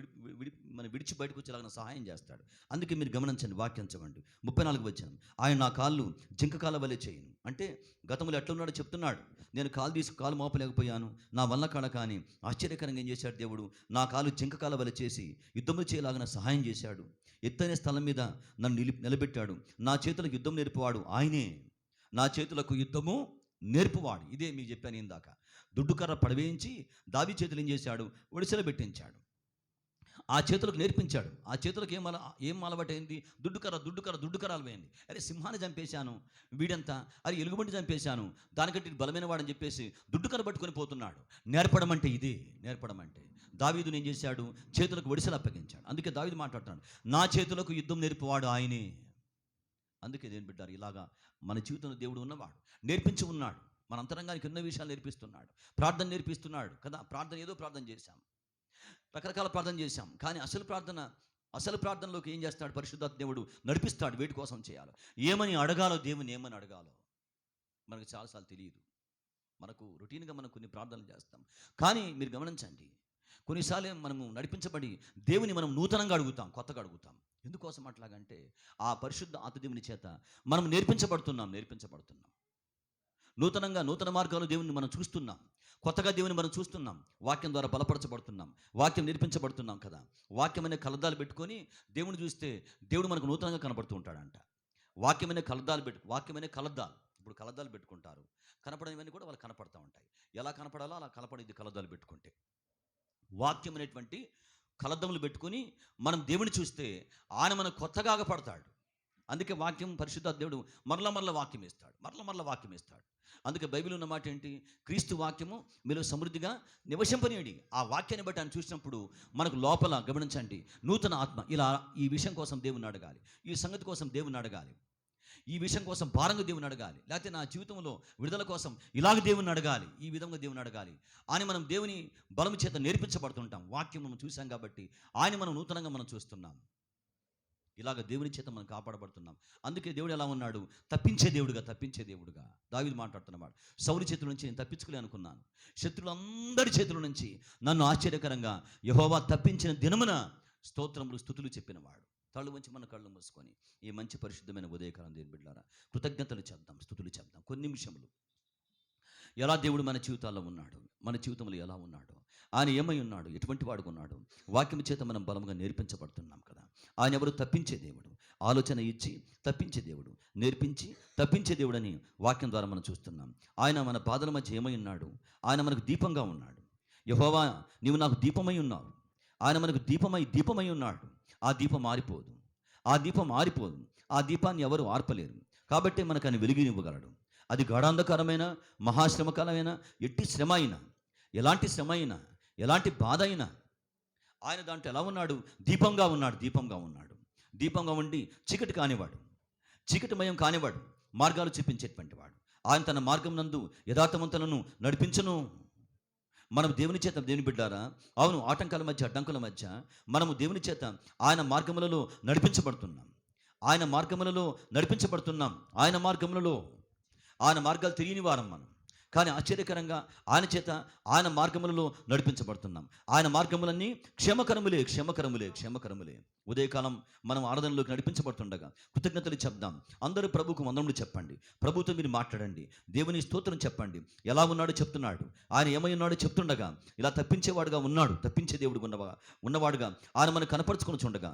విడిచి బయటకు వచ్చేలాగా సహాయం చేస్తాడు. అందుకే మీరు గమనించండి, వాక్యం చదవండి. 34 వచనం, ఆయన నా కాళ్ళు జింక కాళ్ళ వలె చేయను. అంటే గతంలో ఎట్లా ఉన్నాడో చెప్తున్నాడు. నేను కాలు మోపలేకపోయాను, నా వల్ల కాడ, కానీ ఆశ్చర్యకరంగా ఏం చేశాడు దేవుడు, నా కాలు జింక కాళ్ళ వలె చేసి యుద్ధము చేయలాగిన సహాయం చేశాడు. ఎత్తైన స్థలం మీద నన్ను నిలబెట్టాడు. నా చేతులకు యుద్ధం నేర్పువాడు ఆయనే, నా చేతులకు యుద్ధము నేర్పువాడు. ఇదే మీకు చెప్పాను ఇందాక. దుడ్డుకర్ర పడవేయించి దావీదు చేతులు ఏం చేశాడు, ఒడిసెల పెట్టించాడు. ఆ చేతులకు నేర్పించాడు. ఆ చేతులకు ఏం అలవాటైంది, దుడ్డుకర్ర అలవైంది. అరే సింహాన్ని చంపేశాను, వీడంతా అరే ఎలుగుబంటి చంపేశాను, దానికంటే బలమైన వాడని చెప్పేసి దుడ్డుకర్ర పట్టుకొని పోతున్నాడు. నేర్పడం అంటే ఇదే. నేర్పడం అంటే దావీదుని ఏం చేశాడు, చేతులకు ఒడిసెలు అప్పగించాడు. అందుకే దావీదు మాట్లాడుతున్నాడు, నా చేతులకు యుద్ధం నేర్పువాడు ఆయనే. అందుకే దేని బిడ్డారు, ఇలాగా మన జీవితంలో దేవుడు ఉన్నవాడు, నేర్పించి ఉన్నాడు. మన అంతరంగానికి ఎన్నో విషయాలు నేర్పిస్తున్నాడు. ప్రార్థన నేర్పిస్తున్నాడు కదా. ఏదో ప్రార్థన చేశాం, రకరకాల ప్రార్థన చేశాం, కానీ అసలు ప్రార్థనలోకి ఏం చేస్తాడు, పరిశుద్ధాత్మ దేవుడు నడిపిస్తాడు. వేటి కోసం చేయాలో, ఏమని అడగాలో, దేవుని ఏమని అడగాలో మనకు చాలాసార్లు తెలియదు. మనకు రొటీన్గా మనం కొన్ని ప్రార్థనలు చేస్తాం, కానీ మీరు గమనించండి, కొన్నిసార్లు మనము నడిపించబడి దేవుని మనం నూతనంగా అడుగుతాం, కొత్తగా అడుగుతాం. ఎందుకోసం అట్లాగంటే ఆ పరిశుద్ధ ఆత్మదేవుని చేత మనం నేర్పించబడుతున్నాం. నూతన మార్గాలు దేవుని మనం చూస్తున్నాం, కొత్తగా దేవుని మనం చూస్తున్నాం. వాక్యం ద్వారా బలపరచబడుతున్నాం, వాక్యం నేర్పించబడుతున్నాం కదా. వాక్యం అనే కలదాలు పెట్టుకొని దేవుని చూస్తే దేవుడు మనకు నూతనంగా కనబడుతూ ఉంటాడంట. వాక్యమైన కలదాలు ఇప్పుడు కలదాలు పెట్టుకుంటారు, కనపడనివన్నీ కూడా వాళ్ళు కనపడుతూ ఉంటాయి. ఎలా కనపడాలో అలా కనపడేది కలదాలు పెట్టుకుంటే. వాక్యం అనేటువంటి కలదములు పెట్టుకొని మనం దేవుని చూస్తే ఆయన మనకు కొత్తగా పడతాడు. అందుకే వాక్యం, పరిశుద్ధ దేవుడు మరల వాక్యం ఇస్తాడు. అందుకే బైబిల్ ఉన్న మాట ఏంటి, క్రీస్తు వాక్యము మీలో సమృద్ధిగా నివసింపనీయండి. ఆ వాక్యాన్ని బట్టి ఆయన చూసినప్పుడు మనకు లోపల గమనించండి, నూతన ఆత్మ. ఇలా ఈ విషయం కోసం దేవుని అడగాలి, ఈ సంగతి కోసం దేవుని అడగాలి, ఈ విషయం కోసం భారంగా దేవుని అడగాలి. లేకపోతే నా జీవితంలో విడుదల కోసం ఇలాగ దేవుని అడగాలి, ఈ విధంగా దేవుని అడగాలి అని మనం దేవుని బలము చేత నేర్పించబడుతుంటాం. వాక్యం మనం చూసాం కాబట్టి ఆయన మనం నూతనంగా మనం చూస్తున్నాం. ఇలాగ దేవుని చేత మనం కాపాడబడుతున్నాం. అందుకే దేవుడు ఎలా ఉన్నాడు, తప్పించే దేవుడుగా. దావీదు మాట్లాడుతున్నవాడు, సౌలు చేతుల నుంచి నేను తప్పించుకోలే అనుకున్నాను, శత్రులందరి చేతుల నుంచి నన్ను ఆశ్చర్యకరంగా యెహోవా తప్పించిన దినమున స్తోత్రములు స్తుతులు చెప్పినవాడు. కళ్ళు వంచి మన కళ్ళు మూసుకొని ఈ మంచి పరిశుద్ధమైన ఉదయకాలం దేవుని బిడ్డలారా కృతజ్ఞతలు చేద్దాం, స్తుతులు చేద్దాం. కొన్ని నిమిషములు ఎలా దేవుడు మన జీవితాల్లో ఉన్నాడు, మన జీవితంలో ఎలా ఉన్నాడు, ఆయన ఏమై ఉన్నాడు, ఎటువంటి వాడుగా ఉన్నాడు, వాక్యం చేత మనం బలంగా నేర్పించబడుతున్నాం కదా. ఆయన ఎవరు, తప్పించే దేవుడు, ఆలోచన ఇచ్చి తప్పించే దేవుడు, నేర్పించి తప్పించే దేవుడు అని వాక్యం ద్వారా మనం చూస్తున్నాం. ఆయన మన పాదల మధ్య ఏమై ఉన్నాడు, ఆయన మనకు దీపంగా ఉన్నాడు. యెహోవా నీవు నాకు దీపమై ఉన్నావు. ఆయన మనకు దీపమై ఉన్నాడు. ఆ దీపం ఆరిపోదు, ఆ దీపాన్ని ఎవరు ఆర్పలేరు. కాబట్టి మనకు ఆయన వెలుగునివ్వగలడు. అది గాఢాంధకారమైన, మహాశ్రమకాలమైన, ఎట్టి శ్రమ అయినా, ఎలాంటి శ్రమ అయినా, ఎలాంటి బాధ అయినా ఆయన దాంట్లో ఎలా ఉన్నాడు, దీపంగా ఉన్నాడు. దీపంగా ఉండి చీకటిమయం కానివాడు, మార్గాలు చూపించేటువంటి వాడు. ఆయన తన మార్గం నందు యథార్థవంతులను నడిపించును. మనం దేవుని చేత, దేవుని బిడ్డారా, అవును, ఆటంకాల మధ్య, అడ్డంకుల మధ్య మనము దేవుని చేత ఆయన మార్గములలో నడిపించబడుతున్నాం. ఆయన మార్గాలు తెలియని వారం మనం, కానీ ఆశ్చర్యకరంగా ఆయన చేత ఆయన మార్గములలో నడిపించబడుతున్నాం. ఆయన మార్గములన్నీ క్షేమకరములే. ఉదయకాలం మనం ఆరాధనలోకి నడిపించబడుతుండగా కృతజ్ఞతలు చెప్దాం. అందరూ ప్రభువుకు వందనములు చెప్పండి, ప్రభుతో మీరు మాట్లాడండి, దేవుని స్తోత్రం చెప్పండి. ఎలా ఉన్నాడో చెప్తున్నాడు, ఆయన ఏమై ఉన్నాడో చెప్తుండగా ఇలా తప్పించేవాడుగా ఉన్నాడు, తప్పించే దేవుడు ఉన్నవాడుగా ఆయన మనం కనపరుచుకొని చూడగా,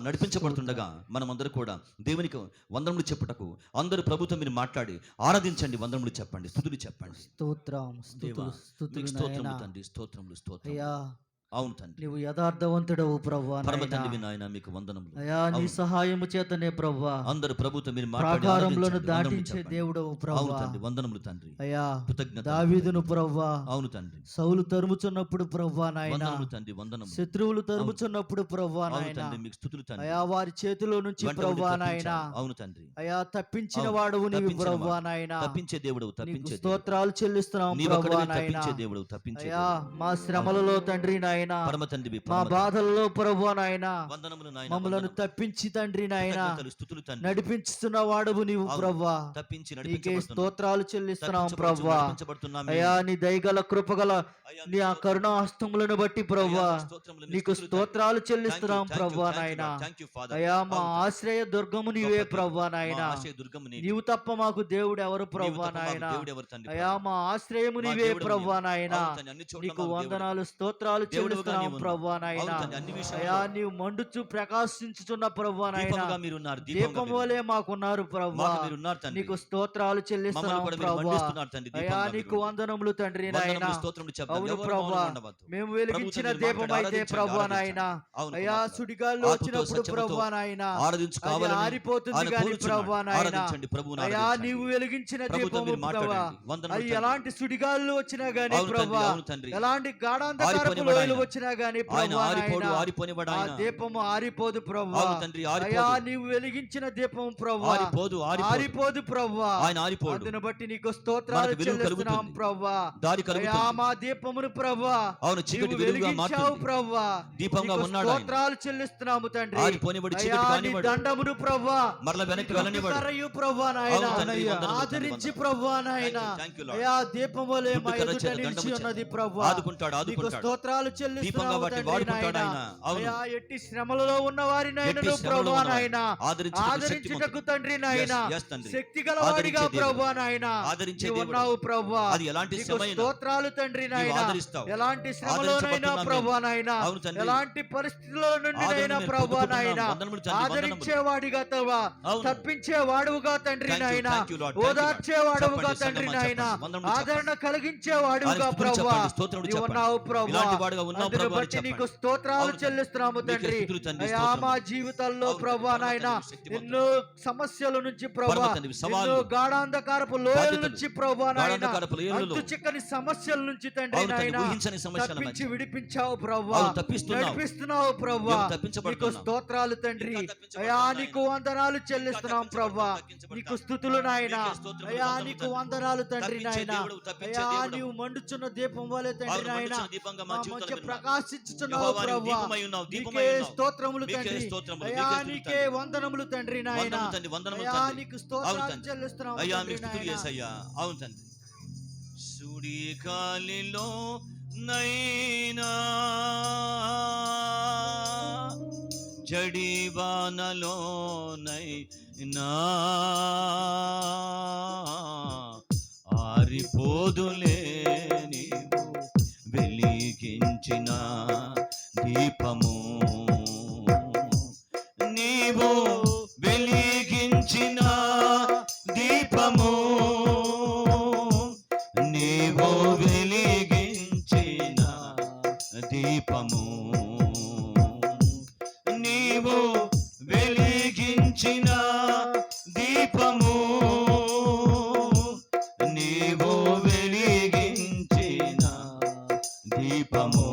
నడిపించబడుతుండగా మనం అందరూ కూడా దేవునికి వందనములు చెప్పుటకు అందరూ ప్రభుతో మీరు మాట్లాడి ఆరాధించండి, వందనములు చెప్పండి, స్తుతులు చెప్పండి. స్తోత్రములు తండ్రి, స్తోత్రములు. అవును తండ్రి, నీవు యథార్థవంతుడవు ప్రభువా. పరమ తండ్రి నాయన మీకు వందనములు అయ్యా. నీ సహాయము చేతనే ప్రభువా అందరూ ప్రభుతో మీరు ప్రాకారములను దాటించే దేవుడవు ప్రభువా. తండ్రి వందనములు తండ్రి. అయ్యా కృతజ్ఞత. దావీదును ప్రభువా, అవును తండ్రి, సౌలు తరుముచున్నప్పుడు ప్రభువా నాయన, వందనములు తండ్రి, వందనములు. శత్రువులు తరుముచున్నప్పుడు ప్రభువా నాయన, తండ్రి మీకు స్తుతులు తండ్రి. అయ్యా వారి చేతిలో నుంచి ప్రభువా నాయన, అవును తండ్రి, అయ్యా తప్పించిన వాడువు నీవు ప్రభువా నాయన. తప్పించే దేవుడు, తప్పించే స్తోత్రాలు చెల్లిస్తున్నాం ప్రభువా నాయన. తప్పించే దేవుడు, తప్పించే అయ్యా మా శ్రమలలో తండ్రి నాయన నాయన, పరమ తండ్రి మా బాధల్లో ప్రభువా నాయన వందనములు నాయన, మమ్మలను తప్పించి తండ్రి నాయన స్తుతులు తండ్రి, నడిపించుతున్న వాడవు నీవు ప్రభువా. తప్పించి నీకే స్తోత్రాలు చెల్లిస్తున్నాం ప్రభువా. అయ్యా నీ దయగల కృపగల నీ ఆ కరుణా హస్తములను బట్టి ప్రభువా నీకు స్తోత్రాలు చెల్లిస్తున్నాం ప్రభువా నాయన. అయ్యా మా ఆశ్రయ దుర్గము నీవే ప్రభువా నాయన, నీవు తప్ప మాకు దేవుడు ఎవరు ప్రభువా నాయన. అయ్యా మా ఆశ్రయము నీవే ప్రభువా నాయన, నీకు వందనాలు స్తోత్రాలు చెల్లిస్తున్నాం ప్రభువా నాయన. అయ్యా నీవు మండుచు ప్రకాశించుచున్న ప్రభువా నాయన, దీపం వలె మాకున్నారు ప్రభువా, నీకు స్తోత్రాలు చెల్లిస్తున్నాం ప్రభువా. అయ్యా నీకు వందనములు తండ్రి నాయన. అవును ప్రభువా, మేము వెలిగించిన దీపం అయితే ప్రభువా నాయన, అయ్యా సుడిగాల్లో వచ్చినప్పుడు ప్రభువా నాయన ఆరిపోతుంది కానీ ప్రభువా నాయన. అయ్యా నీవు వెలిగించిన దీపము ప్రభువా, అది ఎలాంటి సుడిగాళ్ళు వచ్చినా గానీ ప్రభువా, ఎలాంటి గాఢాంధకారపు లోయలు వచ్చినా గానీ ప్రభువా నాయన ఆ దీపము ఆరిపోదు ప్రభువా. అయ్యా నీవు వెలిగించిన దీపం ప్రభువా ఆరిపోదు ప్రభువా, అందును బట్టి నీకు స్తోత్రాలు చెల్లిస్తున్నాం ప్రభువా. అయ్యా మా దీపమును ప్రభువా నీవు వెలిగించావు ప్రభువా, దీపంగా ఉన్నాడు, స్తోత్రాలు చెల్లిస్తున్నాము తండ్రి. అయ్యా నీ దండమును ప్రభువా కరయు ప్రభువా నాయన ఆదరించి ప్రభువా నాయన, అయ్యా దీపం వలె మా ఎదుట నిలిచి ఉన్నది ప్రభువా, నీకు స్తోత్రాలు చెల్లిస్తున్నాము తండ్రి నాయన. అయ్యా ఎట్టి శ్రమలలో ఉన్న వారినైనను ప్రభువా నాయన ఆదరించుటకు తండ్రి నాయన శక్తి గలవాడిగా ప్రభువా నాయన నీవు ఉన్నావు ప్రభువా, నీకు స్తోత్రాలు తండ్రి నాయన. ఎలాంటి శ్రమలోనైనా ప్రభువా నాయన, ఎలాంటి పరిస్థితుల్లో నుండి ప్రభువా నాయన ఆదరించేవాడిగా తవా తప్పించేవాడుగా తండ్రి నాయన, ఓదార్చేవాడుగా తండ్రి నాయన, ఆదరణ కలిగించేవాడుగా ప్రభువా నీవు ఉన్నావు ప్రభువా. అందును బట్టి నీకు స్తోత్రాలు చెల్లిస్తున్నాము తండ్రి. అయ్యా మా జీవితాల్లో ప్రభువా నాయన ఎన్నో సమస్యల నుంచి ప్రభువా, ఎన్నో గాఢాంధకారపు లోయల నుంచి ప్రభువా నాయన, అంతు చిక్కని సమస్యల నుంచి తండ్రి నాయన తప్పించి విడిపించావు ప్రభువా, నడిపిస్తున్నావు ప్రభువా, నీకు స్తోత్రాలు తండ్రి. అయ్యా నీకు వందనాలు చెల్లిస్తున్నాం ప్రభువా, నీకు స్తుతులు నాయన. అయ్యా నీకు వందనాలు తండ్రి నాయన. అయ్యా నీవు మండుచున్న దీపం వలె తండ్రి నాయన మా మధ్య ప్రకాశించుచున్నావు ప్రభువా, నీకే స్తోత్రములు తండ్రి. అయ్యా నీకే వందనములు తండ్రి నాయన. అయ్యా నీకు స్తోత్రాలు చెల్లిస్తున్నాం యేసయ్యా. అవును తండ్రి. సుడి గాలిలో నైనా జడివానలో నైనా ఆరిపోదులే నీవు వెలిగించిన దీపము, నీవు వెలిగించిన దీపము, నీవు వెలిగించిన దీపము, నీవు వెలిగించిన దీపము, నీవు వెలిగించిన దీపము,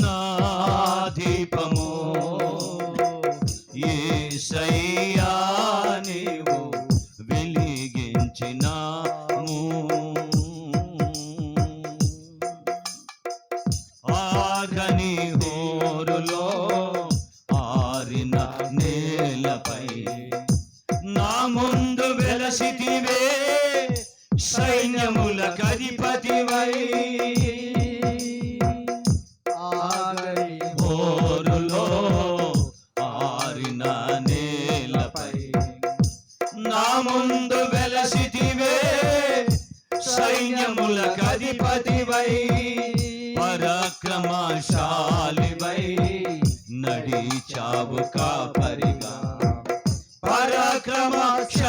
నా దీపము యేసయ్యా నీవు వెలిగించినాము. ఆగని హోరులో ఆరిన నేలపై నా ముందు వెలసితివే సైన్యములకు అధిపతివై, హోరులో ఆరిన నేలపై నా ముందు వెలసితివే సైన్యములకు అధిపతివై, పరాక్రమశాలివై నడిచావు కాపరిగా, పరాక్రమశాలివై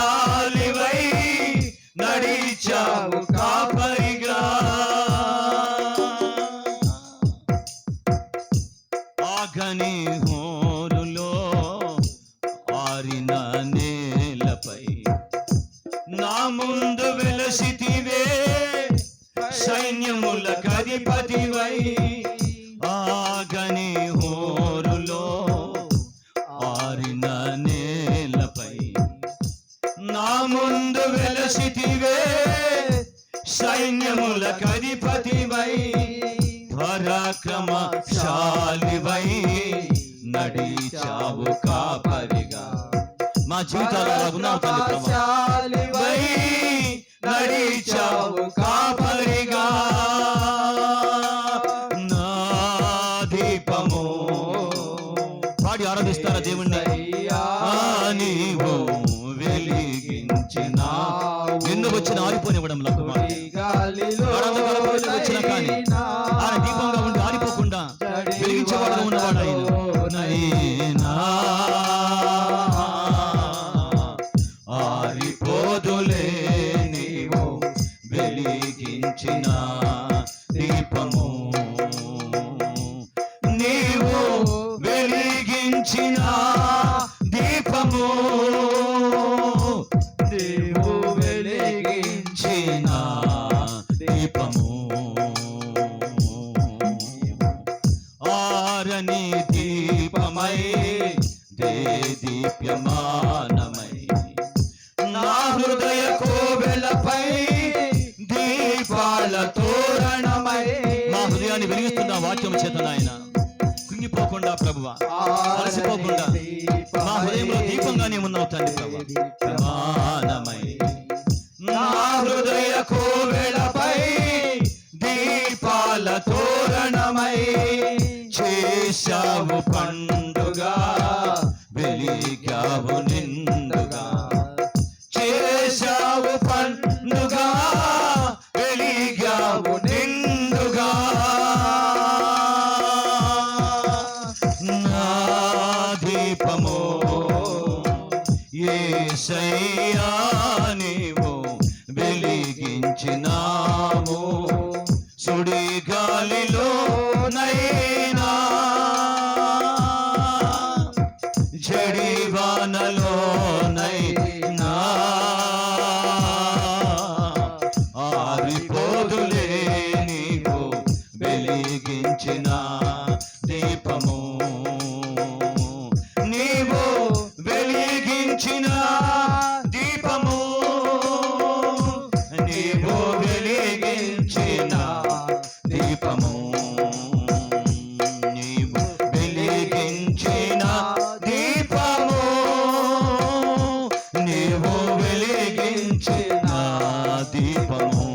నడిచావు కాపరిగా. ఆగని హోరులో ఆరిన నేలపై నా ముందు వెలసితివే సైన్యములకు అధిపతివై, ఆగని హోరులో ఆరిన నేలపై నా ముందు వెలసితివే సైన్య సైన్యములకధిపతివై పరాక్రమశాలివై నడిచావు కాపరిగా. మా జీవితాలు అలాగున్నావు తండ్రి ప్రభు. పరాక్రమశాలివై నడిచావు కాపరిగా. నా దీపము పాడి ఆరాధిస్తారా దేవుణ్ణి? నీవు వెలిగించిన నిన్ను వచ్చిన ఆరిపోనివ్వడం వచ్చిన కానీ ఆయన దీపంగా ఉండి ఆరిపోకుండా వెలిగించేవాడుగా ఉన్నవాడు ఆయన. ఆరిపోదులే నీవు వెలిగించిన దీపము, నీవు వెలిగించిన దీపము, నీవు వెలిగించిన దీపము. ఆరని దీపమై దీప్యమానమై నా హృదయ కోవెలపై దీపాల తోరణమై. మా హృదయాన్ని వెలిగిస్తున్న వాక్యం చేత నాయన కుంగిపోకుండా ప్రభువా, అలసిపోకుండా మా హృదయంలో దీపంగానే ఉన్నావు తండ్రి ప్రభువా. ప్రమాణమై నా హృదయ కోవెలపై దీపాల తోరణమై చేశావు పండుగ, వెలిగావు నిండుగా. చేశావు పండుగ, వెలిగావు నిండుగా. నా దీపము యేసయ్యా నీవు వెలిగించినావు. సుడి గాలిలో నైనా జడివానలో నైనా ఆరిపోదులే నీవు వెలిగించిన దీపము, నీవు వెలిగించిన దీపము, నీవు వెలిగించిన దీపము, నీవు వెలిగించిన దీపము, నీవు వెలిగించిన దీపము.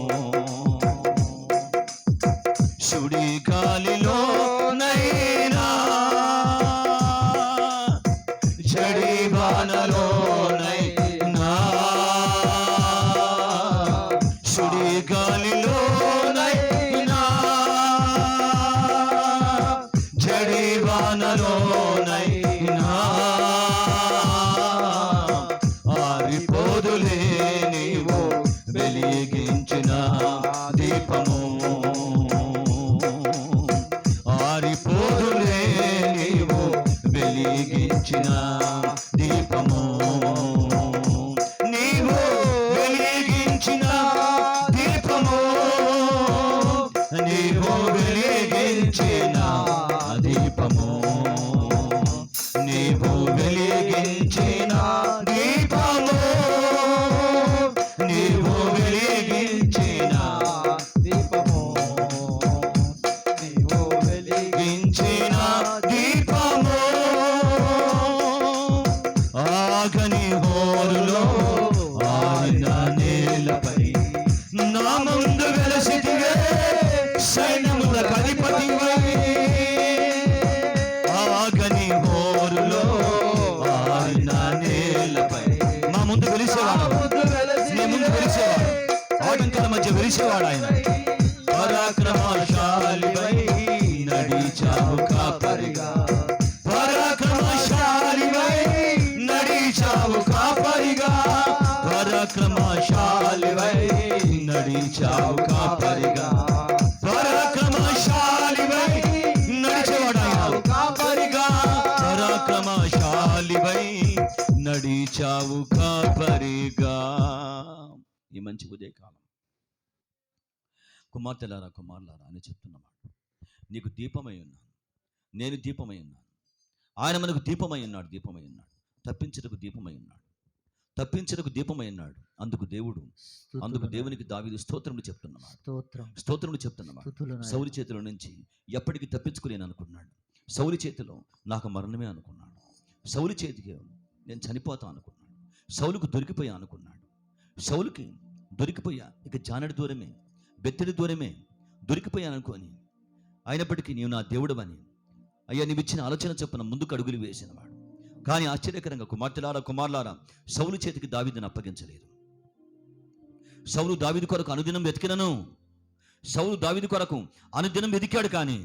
సుడి గాలిలో నైనా జడివానలో నైనా, సుడి గాలిలో నైనా జడివానలో నైనా ఆరిపోదులే నీవు వెలిగించిన దీపము, ఆరిపోదులే నీవు వెలిగించిన దీపము, నీవు వెలిగించిన దీపము, నీవు వెలిగించిన దీపము, నీవు వెలిగించిన దీపము, నీవు వెలిగించిన దీపము, నీవు వెలిగించిన దీపము. ఆగని హోరులో ఆయన నేలపై నా ముందు వెలసితివే సైన్యములకు అధిపతివై. ఆగని హోరులో ఆయన నేలపై మా ముందు వెలిసేవాడు, నీ ముందు వెలిసేవాడు, ఆటంకాల మధ్య వెలిసేవాడు ఆయన. పరాక్రమశాలివై నడిచావు కాపరిగా, పరాక్రమశాలివై నడిచావు కాపరిగా, పరాక్రమశాలివై నడిచావు కాపరిగా, పరాక్రమశాలివై నడిచేవాడు ఆయన కాపరిగా, పరాక్రమశాలివై నడిచావు కాపరిగా. ఈ మంచి ఉదయకాలం కుమార్తెలారా కుమారులారా అని చెప్తున్నమాట. నీకు దీపమై ఉన్నాను, నేను దీపమై ఉన్నాను, ఆయన మనకు దీపమై ఉన్నాడు, దీపమై ఉన్నాడు, తప్పించుటకు దీపమై ఉన్నాడు. తప్పించడానికి దీపమైనాడు. అందుకు స్తుతులు దేవునికి దావీదు స్తోత్రములు చెప్తున్నమాట. స్తోత్రం. స్తోత్రములు చెప్తున్నమాట. స్తుతులు నాయనా. సౌలు చేతిలో నుంచి ఎప్పటికీ తప్పించుకోలేను అనుకున్నాడు. సౌలు చేతిలో నాకు మరణమే అనుకున్నాడు. సౌలు చేతికి నేను చనిపోతా అనుకున్నాడు. సౌలుకు దొరికిపోయా అనుకున్నాడు. సౌలుకి దొరికిపోయా, ఇక జానడి దూరమే, బెత్తడి దూరమే, దొరికిపోయాను అనుకోని, అయినప్పటికీ నీవు నా దేవుడవని అయ్యా నీవు ఇచ్చిన ఆలోచన చొప్పున ముందుకు అడుగులు వేసినవాడు. కానీ ఆశ్చర్యకరంగా కుమారులారా సౌలు చేతికి దావీదును అప్పగించలేదు. సౌలు దావీదు కొరకు అనుదినం వెతికినను, సౌలు దావీదు కొరకు అనుదినం వెతికాడు, కానీ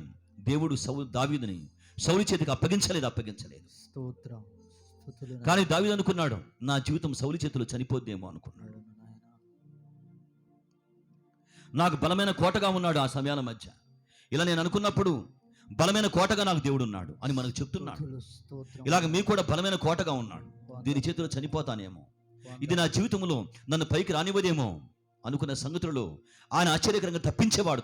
దేవుడు దావీదుని సౌలు చేతికి అప్పగించలేదు. స్తోత్రం. స్తుతులు నాయనా. కానీ దావీదు అనుకున్నాడు, నా జీవితం సౌలు చేతిలో చనిపోద్దేమో అనుకున్నాడు. నాయనా. నాకు బలమైన కోటగా ఉన్నాడు. ఆ సమయాల మధ్య ఇలా నేను అనుకున్నప్పుడు బలమైన కోటగా నాకు దేవుడు ఉన్నాడు అని మనకు చెప్తున్నాడు. స్తుతులు, స్తోత్రం. ఇలాగ మీకు కూడా బలమైన కోటగా ఉన్నాడు. దీని చేతిలో చనిపోతానేమో, ఇది నా జీవితంలో నన్ను పైకి రానివ్వదేమో అనుకున్న సంగతులలో ఆయన ఆశ్చర్యకరంగా తప్పించేవాడు.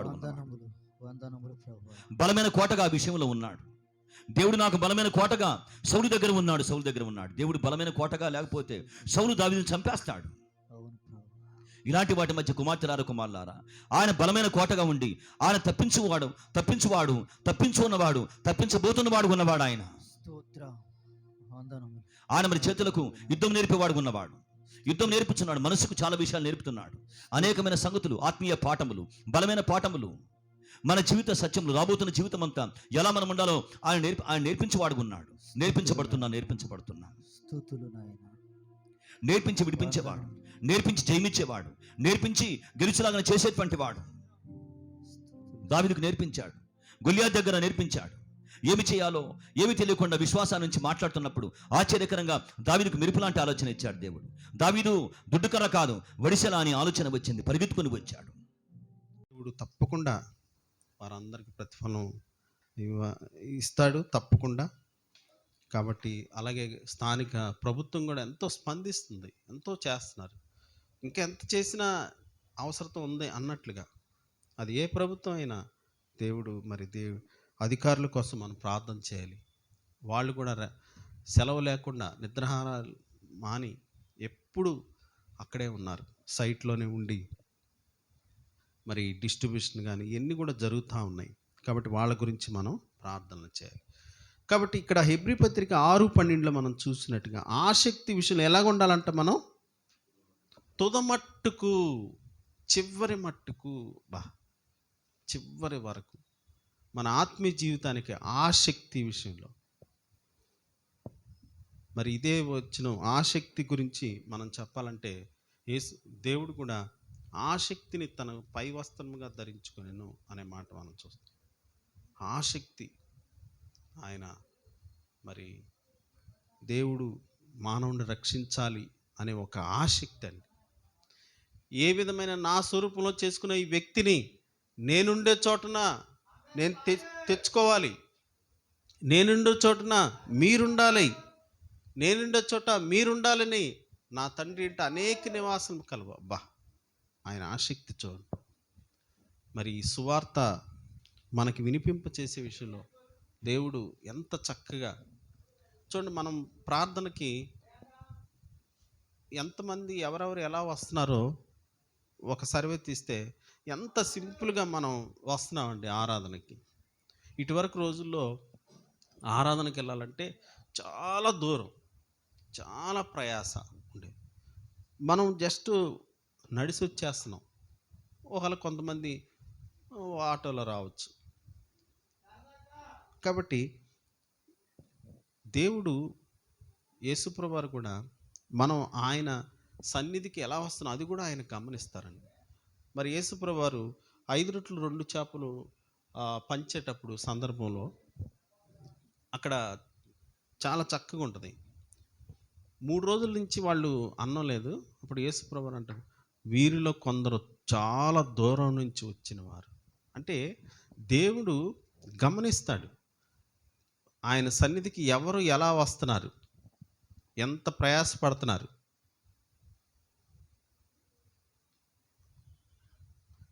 వందనములు, వందనములు ప్రభువా. బలమైన కోటగా ఆ విషయంలో ఉన్నాడు. దేవుడు నాకు బలమైన కోటగా సౌలు దగ్గర ఉన్నాడు. దేవుడు బలమైన కోటగా లేకపోతే సౌలు దావీదుని చంపేస్తాడు. అవును ప్రభువా. ఇలాంటి వాటి మధ్య కుమారులారా ఆయన బలమైన కోటగా ఉండి ఆయన తప్పించున్నవాడు తప్పించబోతున్నవాడు ఉన్నవాడు. ఆయన స్తోత్రం. వందనములు. ఆయన మరి చేతులకు యుద్ధం నేర్పేవాడు ఉన్నవాడు. యుద్ధం నేర్పుతున్నాడు. మనసుకు చాలా విషయాలు నేర్పుతున్నాడు. అనేకమైన సంగతులు, ఆత్మీయ పాఠములు, బలమైన పాఠములు, మన జీవిత సత్యములు, రాబోతున్న జీవితం అంతా ఎలా మనం ఉండాలో ఆయన నేర్పించేవాడు ఉన్నాడు. నేర్పించబడుతున్నా. స్తుతులు నాయనా. నేర్పించి విడిపించేవాడు, నేర్పించి జయమిచ్చేవాడు, నేర్పించి గెలుచులాగా చేసేటువంటి వాడు. దావీదుకు నేర్పించాడు. గొలియాతు దగ్గర నేర్పించాడు. ఏమి చేయాలో ఏమి తెలియకుండా విశ్వాసాన్ని నుంచి మాట్లాడుతున్నప్పుడు ఆశ్చర్యకరంగా దావీదుకు మెరుపులాంటి ఆలోచన ఇచ్చాడు దేవుడు. దావీదు దుడ్డుకర్ర కాదు వడిసెలా అని ఆలోచన వచ్చింది. పరిగెత్తుకుని వచ్చాడు. దేవుడు తప్పకుండా వారందరికీ ప్రతిఫలం ఇస్తాడు తప్పకుండా. కాబట్టి అలాగే స్థానిక ప్రభుత్వం కూడా ఎంతో స్పందిస్తుంది, ఎంతో చేస్తున్నారు. ఇంకా ఎంత చేసినా అవసరం ఉంది అన్నట్లుగా. అది ఏ ప్రభుత్వం అయినా దేవుడు అధికారుల కోసం మనం ప్రార్థన చేయాలి. వాళ్ళు కూడా సెలవు లేకుండా నిద్రాహారాలు మాని ఎప్పుడు అక్కడే ఉన్నారు, సైట్లోనే ఉండి మరి డిస్ట్రిబ్యూషన్ కానీ ఇవన్నీ కూడా జరుగుతూ ఉన్నాయి. కాబట్టి వాళ్ళ గురించి మనం ప్రార్థనలు చేయాలి. కాబట్టి ఇక్కడ హెబ్రీ పత్రిక 6:12 మనం చూసినట్టుగా ఆసక్తి విషయంలో ఎలాగ ఉండాలంటే మనం తుదమట్టుకు చివరి వరకు మన ఆత్మీయ జీవితానికి ఆసక్తి విషయంలో మరి ఇదే వచ్చిన ఆసక్తి గురించి మనం చెప్పాలంటే దేవుడు కూడా ఆసక్తిని తన పై వస్త్రముగా ధరించుకొనెను అనే మాట మనం చూస్తాం. ఆసక్తి ఆయన మరి దేవుడు మానవుని రక్షించాలి అనే ఒక ఆసక్తి అండి. ఏ విధమైన నా స్వరూపంలో చేసుకున్న ఈ వ్యక్తిని నేనుండే చోటన నేను తెచ్చుకోవాలి, నేనుండే చోటన మీరుండాలి, నేనుండే చోట మీరుండాలని నా తండ్రి ఇంట అనేక నివాసం కలవ. ఆయన ఆసక్తి చూడండి. మరి ఈ సువార్త మనకి వినిపింప చేసే విషయంలో దేవుడు ఎంత చక్కగా చూడండి. మనం ప్రార్థనకి ఎంతమంది ఎవరెవరు ఎలా వస్తున్నారో ఒక సర్వే తీస్తే ఎంత సింపుల్గా మనం వస్తున్నామండి ఆరాధనకి. ఇటువరకు రోజుల్లో ఆరాధనకి వెళ్ళాలంటే చాలా దూరం, చాలా ప్రయాస ఉండేది. మనం జస్ట్ నడిచి వచ్చేస్తున్నాం. ఒకవేళ కొంతమంది ఆటోలో రావచ్చు. కాబట్టి దేవుడు యేసుప్రభు వారు కూడా మనం ఆయన సన్నిధికి ఎలా వస్తున్నాం అది కూడా ఆయన గమనిస్తారండి. మరి యేసుప్రభు వారు 5 రొట్టెలు 2 చేపలు పంచేటప్పుడు సందర్భంలో అక్కడ చాలా చక్కగా ఉంటుంది. 3 రోజుల నుంచి వాళ్ళు అన్నం లేదు. అప్పుడు యేసుప్రభు వారు అంటారు, వీరిలో కొందరు చాలా దూరం నుంచి వచ్చిన వారు. అంటే దేవుడు గమనిస్తాడు ఆయన సన్నిధికి ఎవరు ఎలా వస్తున్నారు, ఎంత ప్రయాసపడుతున్నారు.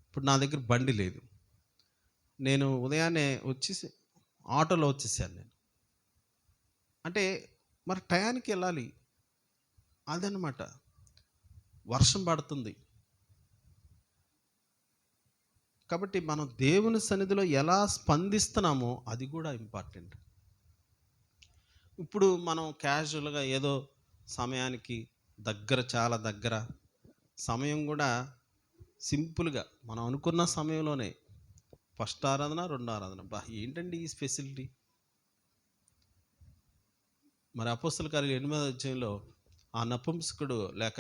ఇప్పుడు నా దగ్గర బండి లేదు, నేను ఉదయాన్నే వచ్చేసి ఆటోలో వచ్చేసాను నేను. అంటే మరి టయానికి వెళ్ళాలి. అదనమాట. వర్షం పడుతుంది. కాబట్టి మనం దేవుని సన్నిధిలో ఎలా స్పందిస్తున్నామో అది కూడా ఇంపార్టెంట్. ఇప్పుడు మనం క్యాజువల్గా ఏదో సమయానికి దగ్గర, చాలా దగ్గర సమయం కూడా సింపుల్గా మనం అనుకున్న సమయంలోనే ఫస్ట్ ఆరాధన, రెండో ఆరాధన. ఏంటండి ఈ స్పెషాలిటీ? మరి అపోస్తల కార్యాలు 8వ అధ్యాయంలో ఆ నపుంసకుడు లేక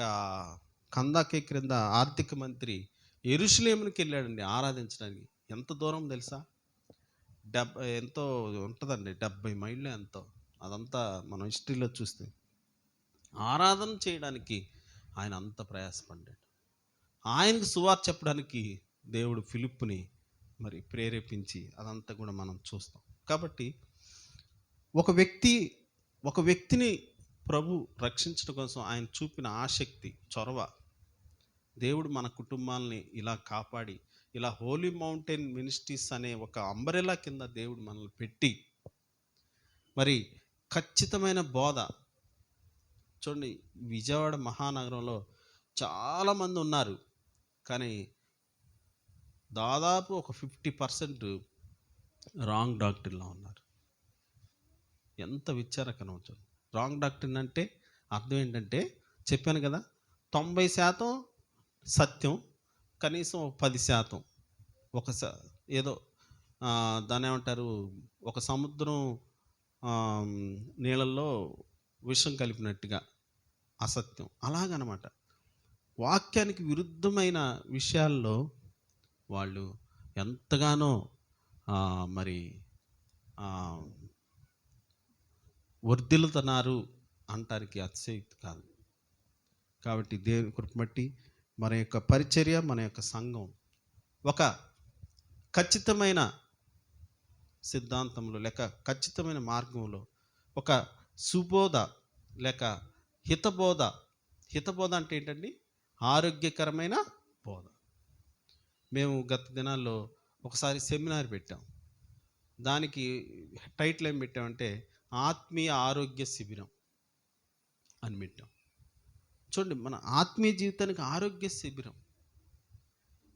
కందాకే క్రింద ఆర్థిక మంత్రి యెరూషలేముకి వెళ్ళాడండి ఆరాధించడానికి. ఎంత దూరం తెలుసా? ఎంతో ఉంటుందండి, 70 మైళ్ళు ఎంతో. అదంతా మనం హిస్టరీలో చూస్తే ఆరాధన చేయడానికి ఆయన అంత ప్రయాసపడ్డాడు. ఆయనకు సువార్త చెప్పడానికి దేవుడు ఫిలిప్పుని మరి ప్రేరేపించి అదంతా కూడా మనం చూస్తాం. కాబట్టి ఒక వ్యక్తిని ప్రభు రక్షించడం కోసం ఆయన చూపిన ఆసక్తి, చొరవ, దేవుడు మన కుటుంబాలని ఇలా కాపాడి, ఇలా హోలీ మౌంటైన్ మినిస్ట్రీస్ అనే ఒక అంబరెలా కింద దేవుడు మనల్ని పెట్టి మరి ఖచ్చితమైన బోధ. చూడండి, విజయవాడ మహానగరంలో చాలామంది ఉన్నారు, కానీ దాదాపు ఒక 50% రాంగ్ డాక్టరీలో ఉన్నారు. ఎంత విచారకరం. రాంగ్ డాక్టరీన్ అంటే అర్థం ఏంటంటే, చెప్పాను కదా, 90% సత్యం, కనీసం 10% ఒక ఏదో దాన్ని ఏమంటారు, ఒక సముద్రం నీళ్ళల్లో విషం కలిపినట్టుగా అసత్యం, అలాగనమాట. వాక్యానికి విరుద్ధమైన విషయాల్లో వాళ్ళు ఎంతగానో మరి వర్ధిల్లుతున్నారు అంటానికి అతిశయోక్తి కాదు. కాబట్టి దేవుని కృప బట్టి మన యొక్క పరిచర్య, మన యొక్క సంఘం ఒక ఖచ్చితమైన సిద్ధాంతంలో లేక ఖచ్చితమైన మార్గంలో, ఒక సుబోధ లేక హితబోధ. హితబోధ అంటే ఏంటండి? ఆరోగ్యకరమైన బోధ. మేము గత దినాల్లో ఒకసారి సెమినార్ పెట్టాం. దానికి టైటిల్ ఏం పెట్టామంటే ఆత్మీయ ఆరోగ్య శిబిరం అని పెట్టాం. చూడండి, మన ఆత్మీయ జీవితానికి ఆరోగ్య శిబిరం.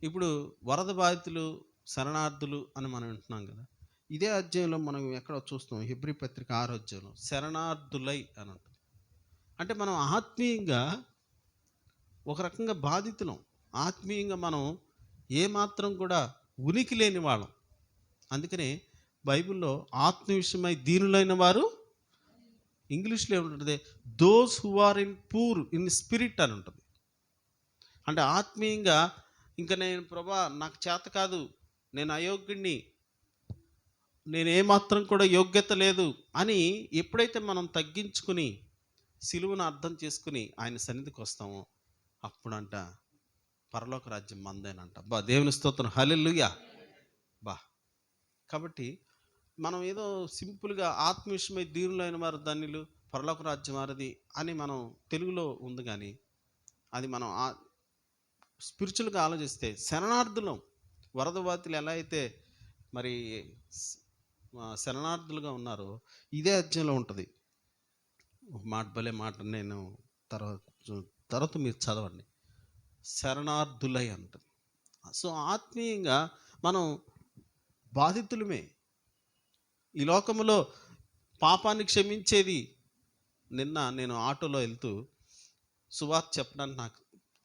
ఇప్పుడు వరద బాధితులు, శరణార్థులు అని మనం వింటున్నాం కదా. ఇదే అధ్యాయంలో మనం ఎక్కడో చూస్తాం, హెబ్రీ పత్రిక 6వ అధ్యాయంలో శరణార్థులై అని ఉంటుంది. అంటే మనం ఆత్మీయంగా ఒక రకంగా బాధితులం. ఆత్మీయంగా మనం ఏమాత్రం కూడా ఉనికి లేని వాళ్ళం. అందుకనే బైబిల్లో ఆత్మ విషయమై దీనులైన వారు, ఇంగ్లీష్లో ఏముంటుంది, those who are in poor in spirit అని ఉంటుంది. అంటే ఆత్మీయంగా ఇంకా నేను ప్రభా నాకు చేత కాదు, నేను అయోగ్యుడిని, నేను ఏమాత్రం కూడా యోగ్యత లేదు అని ఎప్పుడైతే మనం తగ్గించుకుని సిలువను అర్థం చేసుకుని ఆయన సన్నిధికి వస్తామో అప్పుడంట పరలోక రాజ్యం మందేనంట. దేవుని స్తోత్రం, హల్లెలూయా. కాబట్టి మనం ఏదో సింపుల్గా ఆత్మ విషయమై దీనులైన వారు ధన్యులు, పరలోక రాజ్యం వారిది అని మనం తెలుగులో ఉంది, కానీ అది మనం స్పిరిచువల్గా ఆలోచిస్తే శరణార్థులం. వరద బాధితులు ఎలా అయితే మరి శరణార్థులుగా ఉన్నారో ఇదే అధ్యాయంలో ఉంటుంది. మాట భలే మాట, నేను తర్వాత మీరు చదవండి, శరణార్థులై అంటుంది. సో ఆత్మీయంగా మనం బాధితులమే. ఈ లోకంలో పాపాన్ని క్షమించేది. నిన్న నేను ఆటోలో వెళ్తూ సువార్త చెప్పడానికి నాకు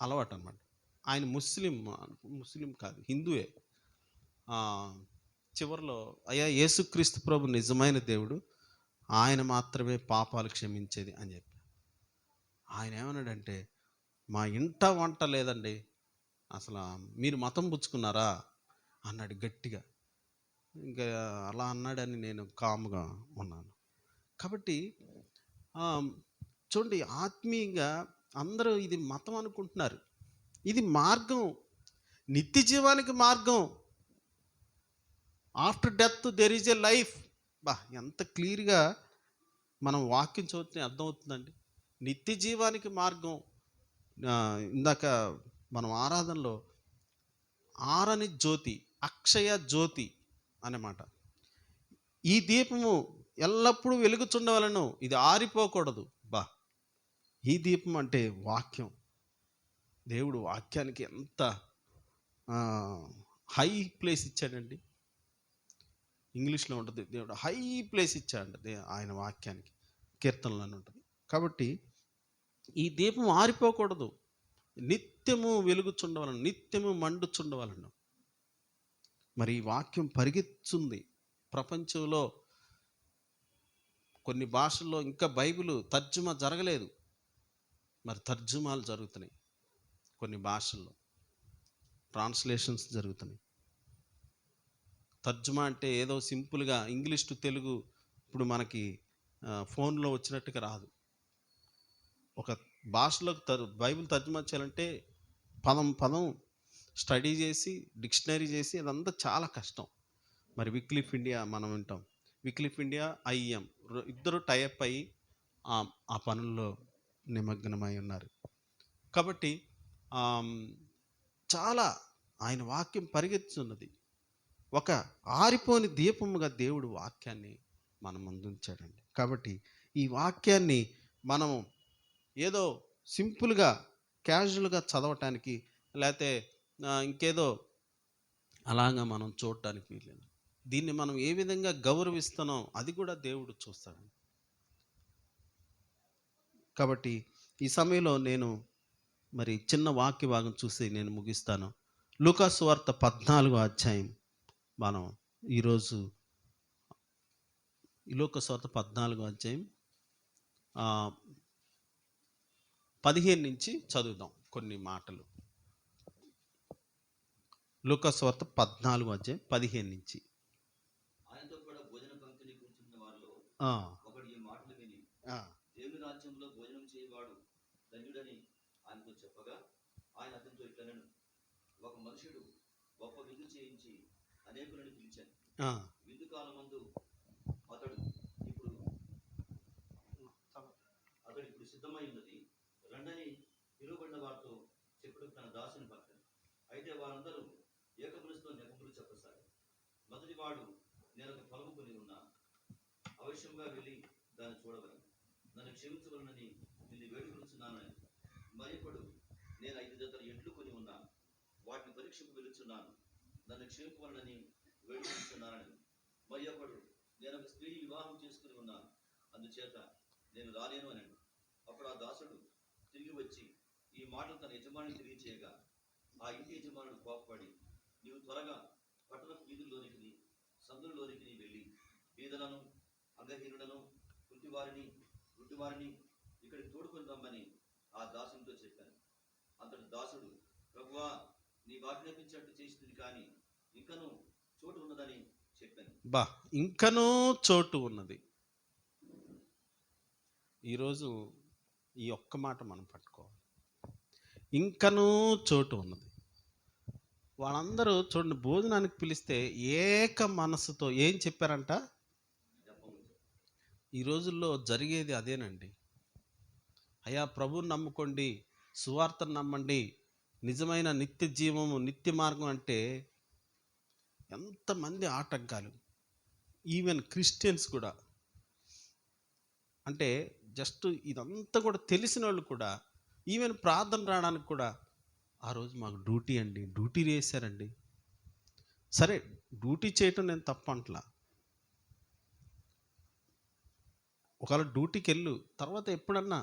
అలవాటు అనమాట. ఆయన ముస్లిం కాదు, హిందువే. చివరిలో అయ్యా యేసుక్రీస్తు ప్రభు నిజమైన దేవుడు, ఆయన మాత్రమే పాపాలు క్షమించేది అని చెప్పి ఆయన ఏమన్నాడంటే, మా ఇంట వంట లేదండి, అసలు మీరు మతం పుచ్చుకున్నారా అన్నాడు గట్టిగా. ఇంకా అలా అన్నాడని నేను కామ్గా ఉన్నాను. కాబట్టి చూడండి, ఆత్మీయంగా అందరూ ఇది మతం అనుకుంటున్నారు. ఇది మార్గం, నిత్య జీవానికి మార్గం. After death there is a life. ఎంత క్లియర్గా మనం వాక్యం చదివితే అర్థమవుతుందండి. నిత్య జీవానికి మార్గం. ఇందాక మనం ఆరాధనలో ఆరని జ్యోతి, అక్షయ జ్యోతి అన్నమాట. ఈ దీపము ఎల్లప్పుడూ వెలుగుచుండవలను, ఇది ఆరిపోకూడదు. ఈ దీపం అంటే వాక్యం. దేవుడు వాక్యానికి ఎంత హై ప్లేస్ ఇచ్చాడండి. ఇంగ్లీష్లో ఉంటుంది, దేవుడు హై ప్లేస్ ఇచ్చాడండి ఆయన వాక్యానికి, కీర్తనలోనే ఉంటుంది. కాబట్టి ఈ దీపం ఆరిపోకూడదు, నిత్యము వెలుగుచుండవలను, నిత్యము మండుచుండవలను. మరి ఈ వాక్యం పరిగెత్తుంది ప్రపంచంలో. కొన్ని భాషల్లో ఇంకా బైబిల్ తర్జుమా జరగలేదు, మరి తర్జుమాలు జరుగుతున్నాయి. కొన్ని భాషల్లో ట్రాన్స్లేషన్స్ జరుగుతున్నాయి. తర్జుమా అంటే ఏదో సింపుల్గా ఇంగ్లీష్ టు తెలుగు ఇప్పుడు మనకి ఫోన్లో వచ్చినట్టుగా రాదు. ఒక భాషలోకి బైబిల్ తర్జుమా చేయాలంటే పదం పదం స్టడీ చేసి, డిక్షనరీ చేసి, అదంతా చాలా కష్టం. మరి విక్లిఫ్ ఇండియా మనం వింటాం, విక్లిఫ్ ఇండియా ఐఎం ఇద్దరు టైఅప్ అయ్యి ఆ పనుల్లో నిమగ్నమై ఉన్నారు. కాబట్టి చాలా ఆయన వాక్యం పరిగెత్తుతున్నది. ఒక ఆరిపోని దీపముగా దేవుడు వాక్యాన్ని మన ముందు ఉంచాడండి. కాబట్టి ఈ వాక్యాన్ని మనము ఏదో సింపుల్గా క్యాజువల్గా చదవటానికి, లేకపోతే ఇంకేదో అలాగా మనం చూడటానికి వీల్లేదు. దీన్ని మనం ఏ విధంగా గౌరవిస్తున్నాం అది కూడా దేవుడు చూస్తాడు. కాబట్టి ఈ సమయంలో నేను మరి చిన్న వాక్య భాగం చూసి నేను ముగిస్తాను. లూకా సువార్త 14వ అధ్యాయం మనం ఈరోజు ఈ లూకా సువార్త 14వ అధ్యాయం 15 నుంచి చదువుదాం కొన్ని మాటలు. లూకా సువార్త 14వ అధ్యాయం 15 నుంచి. ఆయనతో కూడా భోజన పంక్తిని కూర్చున్న వారిలో ఒకడు ఈ మాటలు విని దేవుని రాజ్యంలో భోజనం చేయవాడు ధన్యుడని ఆయనతో చెప్పగా, ఆయన అతనితో ఇట్లనెను, ఒక మనుషుడు గొప్ప విందు చేయించి అనేకులను పిలిచాను. విందు కాలమందు అతడు ఇప్పుడు సిద్ధమై ఉన్నది, రండని పిలువబడిన వారితో చెప్పుడు తన దాసుని పక్కన. అయితే వారందరూ ఏకమనసుతో నెపములు చెప్పసాగారు. మొదటి వాడు, నేను ఒక పొలము కొని ఉన్నా, అవశ్యంగా వెళ్ళి దాన్ని చూడవలను, నన్ను క్షమించవలనని నిన్ను వేడుకొనుచున్నానని. మరొకడు, నేను 5 జతల ఎడ్లు కొని ఉన్నా, వాటిని పరీక్షకు వెళుచున్నాను, నన్ను క్షమింపవలనని వేడుకొనుచున్నానని. మరి ఒకడు, నేను ఒక స్త్రీని వివాహం చేసుకుని ఉన్నాను, అందుచేత నేను రాలేను అని. అప్పుడు ఆ దాసుడు తిరిగి వచ్చి ఈ మాటలు తన యజమానికి తెలియచేయగా, ఆ ఇంటి యజమానుడు కోపపడి, నీవు త్వరగా పట్టణపు వీధుల్లోనికి, సందులలోనికి వెళ్ళి బీదలను, అంగహీనులను, గుడ్డివారిని ఇక్కడికి తోడుకొని రమ్మని ఆ దాసునితో చెప్పాను. అంతటి దాసుడు, ప్రభువా, నీ ఆజ్ఞాపించినట్టు చేసింది, కానీ ఇంకనూ చోటు ఉన్నదని చెప్పాను. ఇంకనూ చోటు ఉన్నది. ఈరోజు ఈ ఒక్క మాట మనం పట్టుకోవాలి, ఇంకనూ చోటు ఉన్నది. వాళ్ళందరూ చూడండి, భోజనానికి పిలిస్తే ఏక మనసుతో ఏం చెప్పారంట? ఈ రోజుల్లో జరిగేది అదేనండి. అయ్యా, ప్రభువుని నమ్ముకోండి, సువార్తను నమ్మండి, నిజమైన నిత్య జీవము, నిత్య మార్గం అంటే ఎంతమంది ఆటంకాలు. ఈవెన్ క్రిస్టియన్స్ కూడా, అంటే జస్ట్ ఇదంతా కూడా తెలిసిన వాళ్ళు కూడా, ఈవెన్ ప్రార్థన రావడానికి కూడా, ఆ రోజు మాకు డ్యూటీ అండి, డ్యూటీ వేశారండి. సరే, డ్యూటీ చేయటం నేను తప్ప అంటలా. ఒకవేళ డ్యూటీకి వెళ్ళు, తర్వాత ఎప్పుడన్నా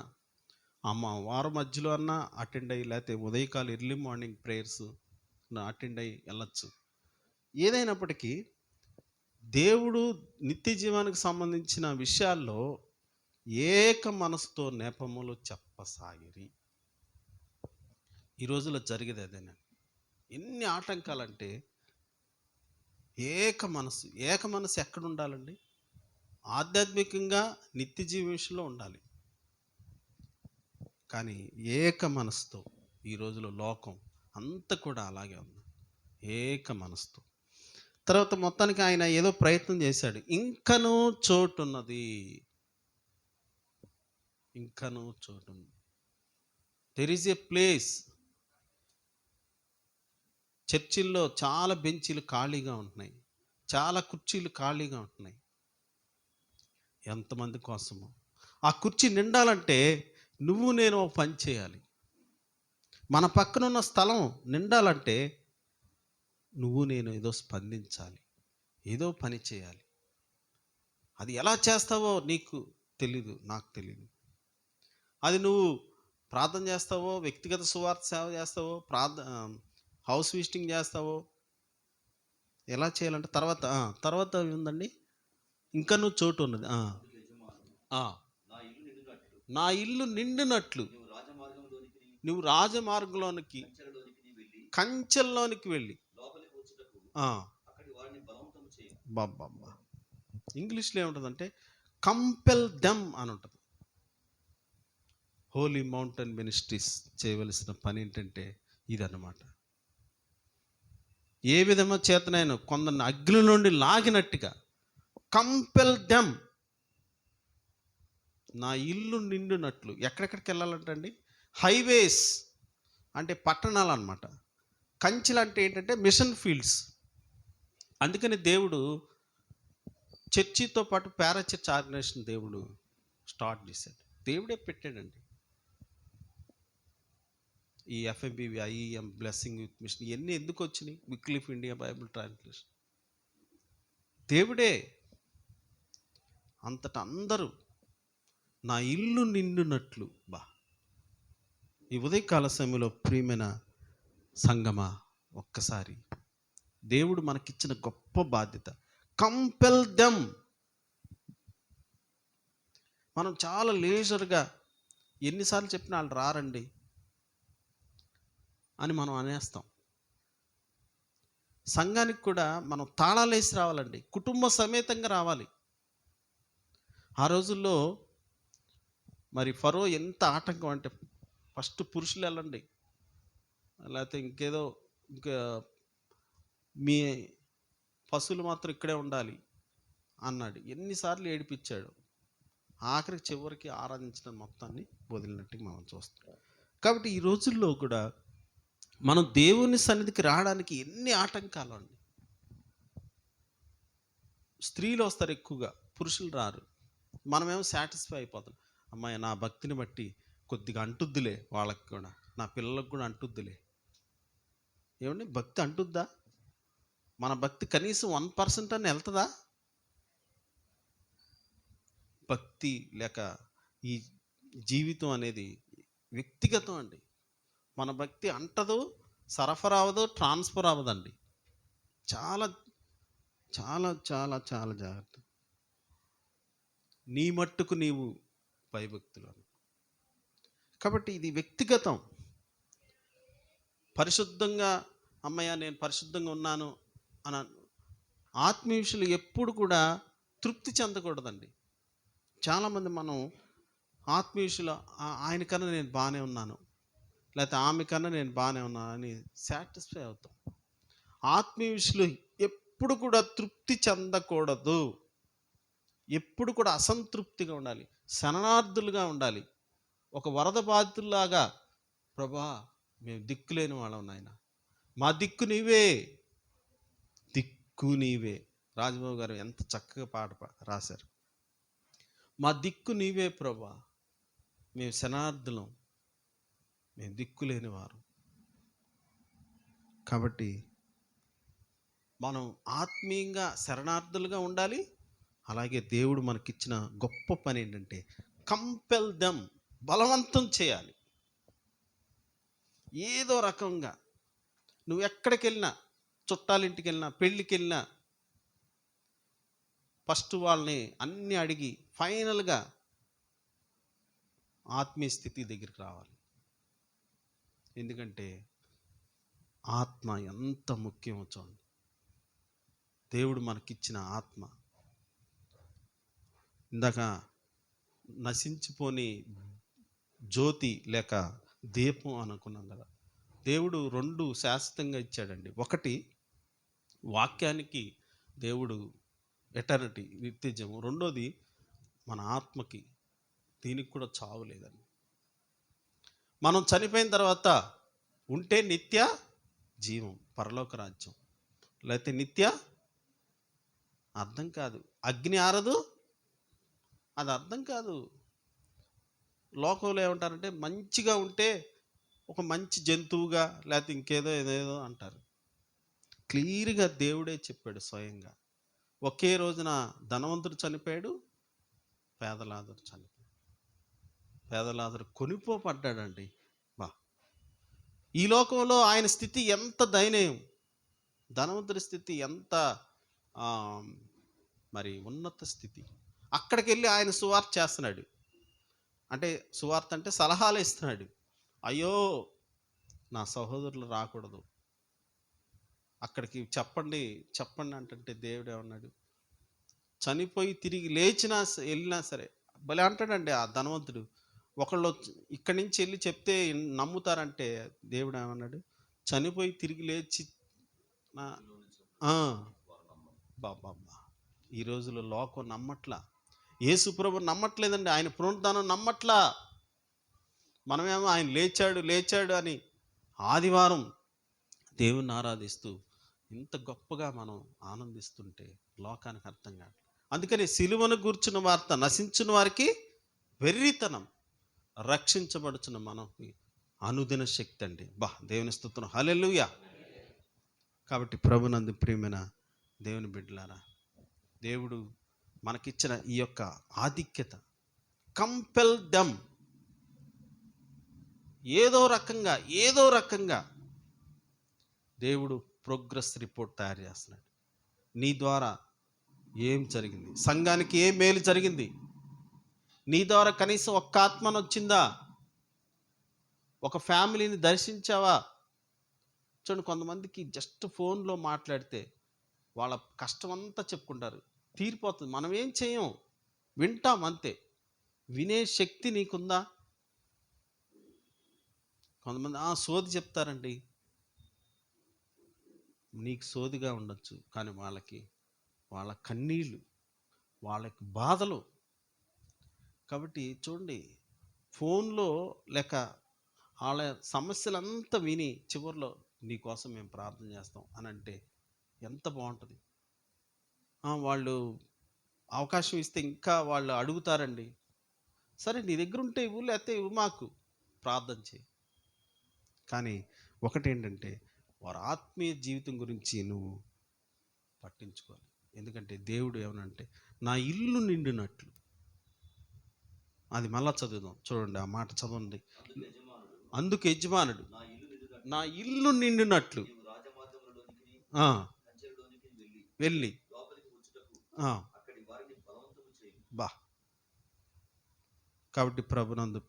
వారం మధ్యలో అన్నా అటెండ్ అయ్యి, లేకపోతే ఉదయకాలం ఎర్లీ మార్నింగ్ ప్రేయర్స్ అటెండ్ అయ్యి వెళ్ళచ్చు. ఏదైనప్పటికీ దేవుడు నిత్య జీవానికి సంబంధించిన విషయాల్లో ఏక మనసుతో నేపములు చెప్పసాగిరి. ఈ రోజులో జరిగేది అదేనా. ఎన్ని ఆటంకాలంటే ఏక మనసు ఎక్కడ ఉండాలండి? ఆధ్యాత్మికంగా నిత్య జీవ విషయంలో ఉండాలి. కానీ ఏక మనసుతో ఈ రోజులో లోకం అంతా కూడా అలాగే ఉంది, ఏక మనసుతో. తర్వాత మొత్తానికి ఆయన ఏదో ప్రయత్నం చేశాడు. ఇంకనూ చోటున్నది, ఇంకనూ చోటుంది. There is a place. చర్చిల్లో చాలా బెంచీలు ఖాళీగా ఉంటున్నాయి, చాలా కుర్చీలు ఖాళీగా ఉంటున్నాయి. ఎంతమంది కోసమో. ఆ కుర్చీ నిండాలంటే నువ్వు నేను ఒక పని చేయాలి. మన పక్కన ఉన్న స్థలం నిండాలంటే నువ్వు నేను ఏదో స్పందించాలి, ఏదో పని చేయాలి. అది ఎలా చేస్తావో నీకు తెలీదు, నాకు తెలీదు. అది నువ్వు ప్రార్థన చేస్తావో, వ్యక్తిగత సువార్త సేవ చేస్తావో, హౌస్ విజిటింగ్ చేస్తావో, ఎలా చేయాలంటే తర్వాత ఉందండి, ఇంకా నువ్వు చోటు ఉన్నది. నా ఇల్లు నిండినట్లు నువ్వు రాజమార్గంలోనికి కంచెల్లోనికి వెళ్ళి బాబా ఇంగ్లీష్లో ఏముంటుందంటే కంపెల్ దెమ్ అని ఉంటుంది. హోలీ మౌంటైన్ మినిస్ట్రీస్ చేయవలసిన పని ఏంటంటే ఇదన్నమాట. ఏ విధమో చేతనైనా కొందరిని అగ్ని నుండి లాగినట్టుగా కంపెల్ దెమ్. నా ఇల్లు నిండునట్లు ఎక్కడెక్కడికి వెళ్ళాలంటండి? హైవేస్ అంటే పట్టణాలు అన్నమాట. కంచెలు అంటే ఏంటంటే మిషన్ ఫీల్డ్స్. అందుకని దేవుడు చర్చితో పాటు పారాచర్చ్ ఆర్గనైజేషన్ దేవుడు స్టార్ట్ చేశాడు. దేవుడే పెట్టాడండి. ఈ ఎఫ్ఎంబివి, ఐఈఎం, బ్లెస్సింగ్ యూత్ మిషన్ ఇవన్నీ ఎందుకు వచ్చినాయి? విక్లిఫ్ ఇండియా బైబిల్ ట్రాన్స్లేషన్ దేవుడే. అంతటా అందరూ నా ఇల్లు నిండునట్లు. ఈ ఉదయకాల సమయంలో ప్రియమైన సంగమా, ఒక్కసారి దేవుడు మనకిచ్చిన గొప్ప బాధ్యత, కంపెల్ దెమ్. మనం చాలా లేజర్గా ఎన్నిసార్లు చెప్పినా వాళ్ళు రారండి అని మనం అనేస్తాం. సంఘానికి కూడా మనం తాళాలేసి రావాలండి, కుటుంబ సమేతంగా రావాలి. ఆ రోజుల్లో మరి ఫరో ఎంత ఆటంకం అంటే, ఫస్ట్ పురుషులు వెళ్ళండి, లేకపోతే ఇంకా మీ పశువులు మాత్రం ఇక్కడే ఉండాలి అన్నాడు. ఎన్నిసార్లు ఏడిపించాడు. ఆఖరికి చివరికి ఆరాధించిన మొత్తాన్ని వదిలినట్టుగా మనం చూస్తాం. కాబట్టి ఈ రోజుల్లో కూడా మనం దేవుని సన్నిధికి రావడానికి ఎన్ని ఆటంకాలు అండి. స్త్రీలు వస్తారు ఎక్కువగా, పురుషులు రారు. మనమేమో సాటిస్ఫై అయిపోతాం. అమ్మాయి నా భక్తిని బట్టి కొద్దిగా అంటుద్దులే, వాళ్ళకి కూడా, నా పిల్లలకు కూడా అంటుద్దులే. ఏమండి, భక్తి అంటుద్దా? మన భక్తి కనీసం 1% అని వెళ్తుందా? భక్తి లేక ఈ జీవితం అనేది వ్యక్తిగతం అండి. మన భక్తి అంటదు, సరఫరా అవ్వదు, ట్రాన్స్ఫర్ అవ్వదండి. చాలా చాలా చాలా చాలా జాగ్రత్త. నీ మట్టుకు నీవు భయభక్తులు. కాబట్టి ఇది వ్యక్తిగతం. పరిశుద్ధంగా అమ్మయ్య నేను పరిశుద్ధంగా ఉన్నాను అని ఆత్మీయ విషయాలు ఎప్పుడు కూడా తృప్తి చెందకూడదండి. చాలామంది మనం ఆత్మీయ విషయాలు ఆయన కన్నా నేను బాగానే ఉన్నాను, లేకపోతే ఆమె కన్నా నేను బాగానే ఉన్నాను అని సాటిస్ఫై అవుతాం. ఆత్మీయ విషయాలు ఎప్పుడు కూడా తృప్తి చెందకూడదు. ఎప్పుడు కూడా అసంతృప్తిగా ఉండాలి, శరణార్థులుగా ఉండాలి. ఒక వరద బాధితుల్లాగా, ప్రభా మేము దిక్కులేని వాళ్ళం నాయన, మా దిక్కు నీవే, దిక్కు నీవే. రాజబాబు గారు ఎంత చక్కగా పాట రాశారు. మా దిక్కు నీవే ప్రభా, మేము శరణార్థులం, మేము దిక్కులేని వారు. కాబట్టి మనం ఆత్మీయంగా శరణార్థులుగా ఉండాలి. అలాగే దేవుడు మనకిచ్చిన గొప్ప పని ఏంటంటే కంపెల్ దెమ్, బలవంతం చేయాలి. ఏదో రకంగా నువ్వు ఎక్కడికి వెళ్ళినా, చుట్టాలింటికి వెళ్ళినా, పెళ్ళికి వెళ్ళినా, ఫస్ట్ వాళ్ళని అన్నీ అడిగి ఫైనల్గా ఆత్మీయ స్థితి దగ్గరికి రావాలి. ఎందుకంటే ఆత్మ ఎంత ముఖ్యమో చూడండి. దేవుడు మనకిచ్చిన ఆత్మ ఇందాక నశించిపోని జ్యోతి లేక దీపం అనుకున్నాం కదా. దేవుడు 2 శాశ్వతంగా ఇచ్చాడండి. ఒకటి వాక్యానికి దేవుడు ఎటర్నిటీ, నిత్యజీవం. రెండోది మన ఆత్మకి, దీనికి కూడా చావు లేదండి. మనం చనిపోయిన తర్వాత ఉంటే నిత్య జీవం, పరలోక రాజ్యం, లేకపోతే నిత్య అర్థం కాదు, అగ్ని ఆరదు, అది అర్థం కాదు. లోకంలో ఏమంటారంటే మంచిగా ఉంటే ఒక మంచి జంతువుగా, లేకపోతే ఇంకేదో ఏదేదో అంటారు. క్లియర్గా దేవుడే చెప్పాడు స్వయంగా. ఒకే రోజున ధనవంతుడు చనిపోయాడు, పేదలాజరు చనిపోయాడు. పేదలాజరు కొనిపోబడ్డాడండి. బా, ఈ లోకంలో ఆయన స్థితి ఎంత దయనీయం, ధనవంతుడి స్థితి ఎంత ఆ, మరి ఉన్నత స్థితి. అక్కడికి వెళ్ళి ఆయన సువార్త చేస్తున్నాడు. అంటే సువార్త అంటే సలహాలు ఇస్తున్నాడు. అయ్యో నా సహోదరులు రాకూడదు, అక్కడికి చెప్పండి చెప్పండి అంటే దేవుడు ఏమన్నాడు, చనిపోయి తిరిగి లేచినా వెళ్ళినా సరే భలే అంటాడండి ఆ ధనవంతుడు. ఒకళ్ళు ఇక్కడి నుంచి వెళ్ళి చెప్తే నమ్ముతారంటే దేవుడు ఏమన్నాడు, చనిపోయి తిరిగి లేచి బాబా. ఈ రోజుల్లో లోకం నమ్మట్లా, యేసు ప్రభు నమ్మట్లేదండి, ఆయన పునరుద్ధానం నమ్మట్లా. మనమేమో ఆయన లేచాడు లేచాడు అని ఆదివారం దేవుణ్ణి ఆరాధిస్తూ ఇంత గొప్పగా మనం ఆనందిస్తుంటే లోకానికి అర్థం కాదు. అందుకని సిలువను గూర్చిన వార్త నశించిన వారికి వెర్రితనం, రక్షించబడుచున్న మనకి అనుదిన శక్తి అండి. దేవుని స్తుతిని, హల్లెలూయా. కాబట్టి ప్రభునందు ప్రియమైన దేవుని బిడ్డలారా, దేవుడు మనకిచ్చిన ఈ యొక్క ఆధిక్యత, కంపెల్ దెమ్, ఏదో రకంగా దేవుడు ప్రోగ్రెస్ రిపోర్ట్ తయారు చేస్తున్నాడు. నీ ద్వారా ఏం జరిగింది, సంఘానికి ఏం మేలు జరిగింది, నీ ద్వారా కనీసం ఒక్క ఆత్మను వచ్చిందా, ఒక ఫ్యామిలీని దర్శించావా. చూడండి, కొంతమందికి జస్ట్ ఫోన్లో మాట్లాడితే వాళ్ళ కష్టం అంతా చెప్పుకుంటారు, తీరిపోతుంది. మనం ఏం చేయం, వింటాం అంతే. వినే శక్తి నీకుందా? కొంతమంది సోది చెప్తారండి. నీకు సోదిగా ఉండొచ్చు, కానీ వాళ్ళ కన్నీళ్ళు, వాళ్ళకి బాధలు. కాబట్టి చూడండి, ఫోన్లో లేక వాళ్ళ సమస్యలంతా విని చివరిలో నీకోసం మేము ప్రార్థన చేస్తాం అని అంటే ఎంత బాగుంటుంది. వాళ్ళు అవకాశం ఇస్తే ఇంకా వాళ్ళు అడుగుతారండి, సరే నీ దగ్గర ఉంటే ఇవ్వు, లేకపోతే ఇవ్వు, మాకు ప్రార్థన చేయి. కానీ ఒకటేంటంటే వారి ఆత్మీయ జీవితం గురించి నువ్వు పట్టించుకోవాలి. ఎందుకంటే దేవుడు ఏమనంటే నా ఇల్లు నిండినట్లు, అది మళ్ళా చదువుదాం చూడండి, ఆ మాట చదవండి. అందుకు యజమానుడు నా ఇల్లు నిండినట్లు వెళ్ళి కాబట్టి ప్రభునందు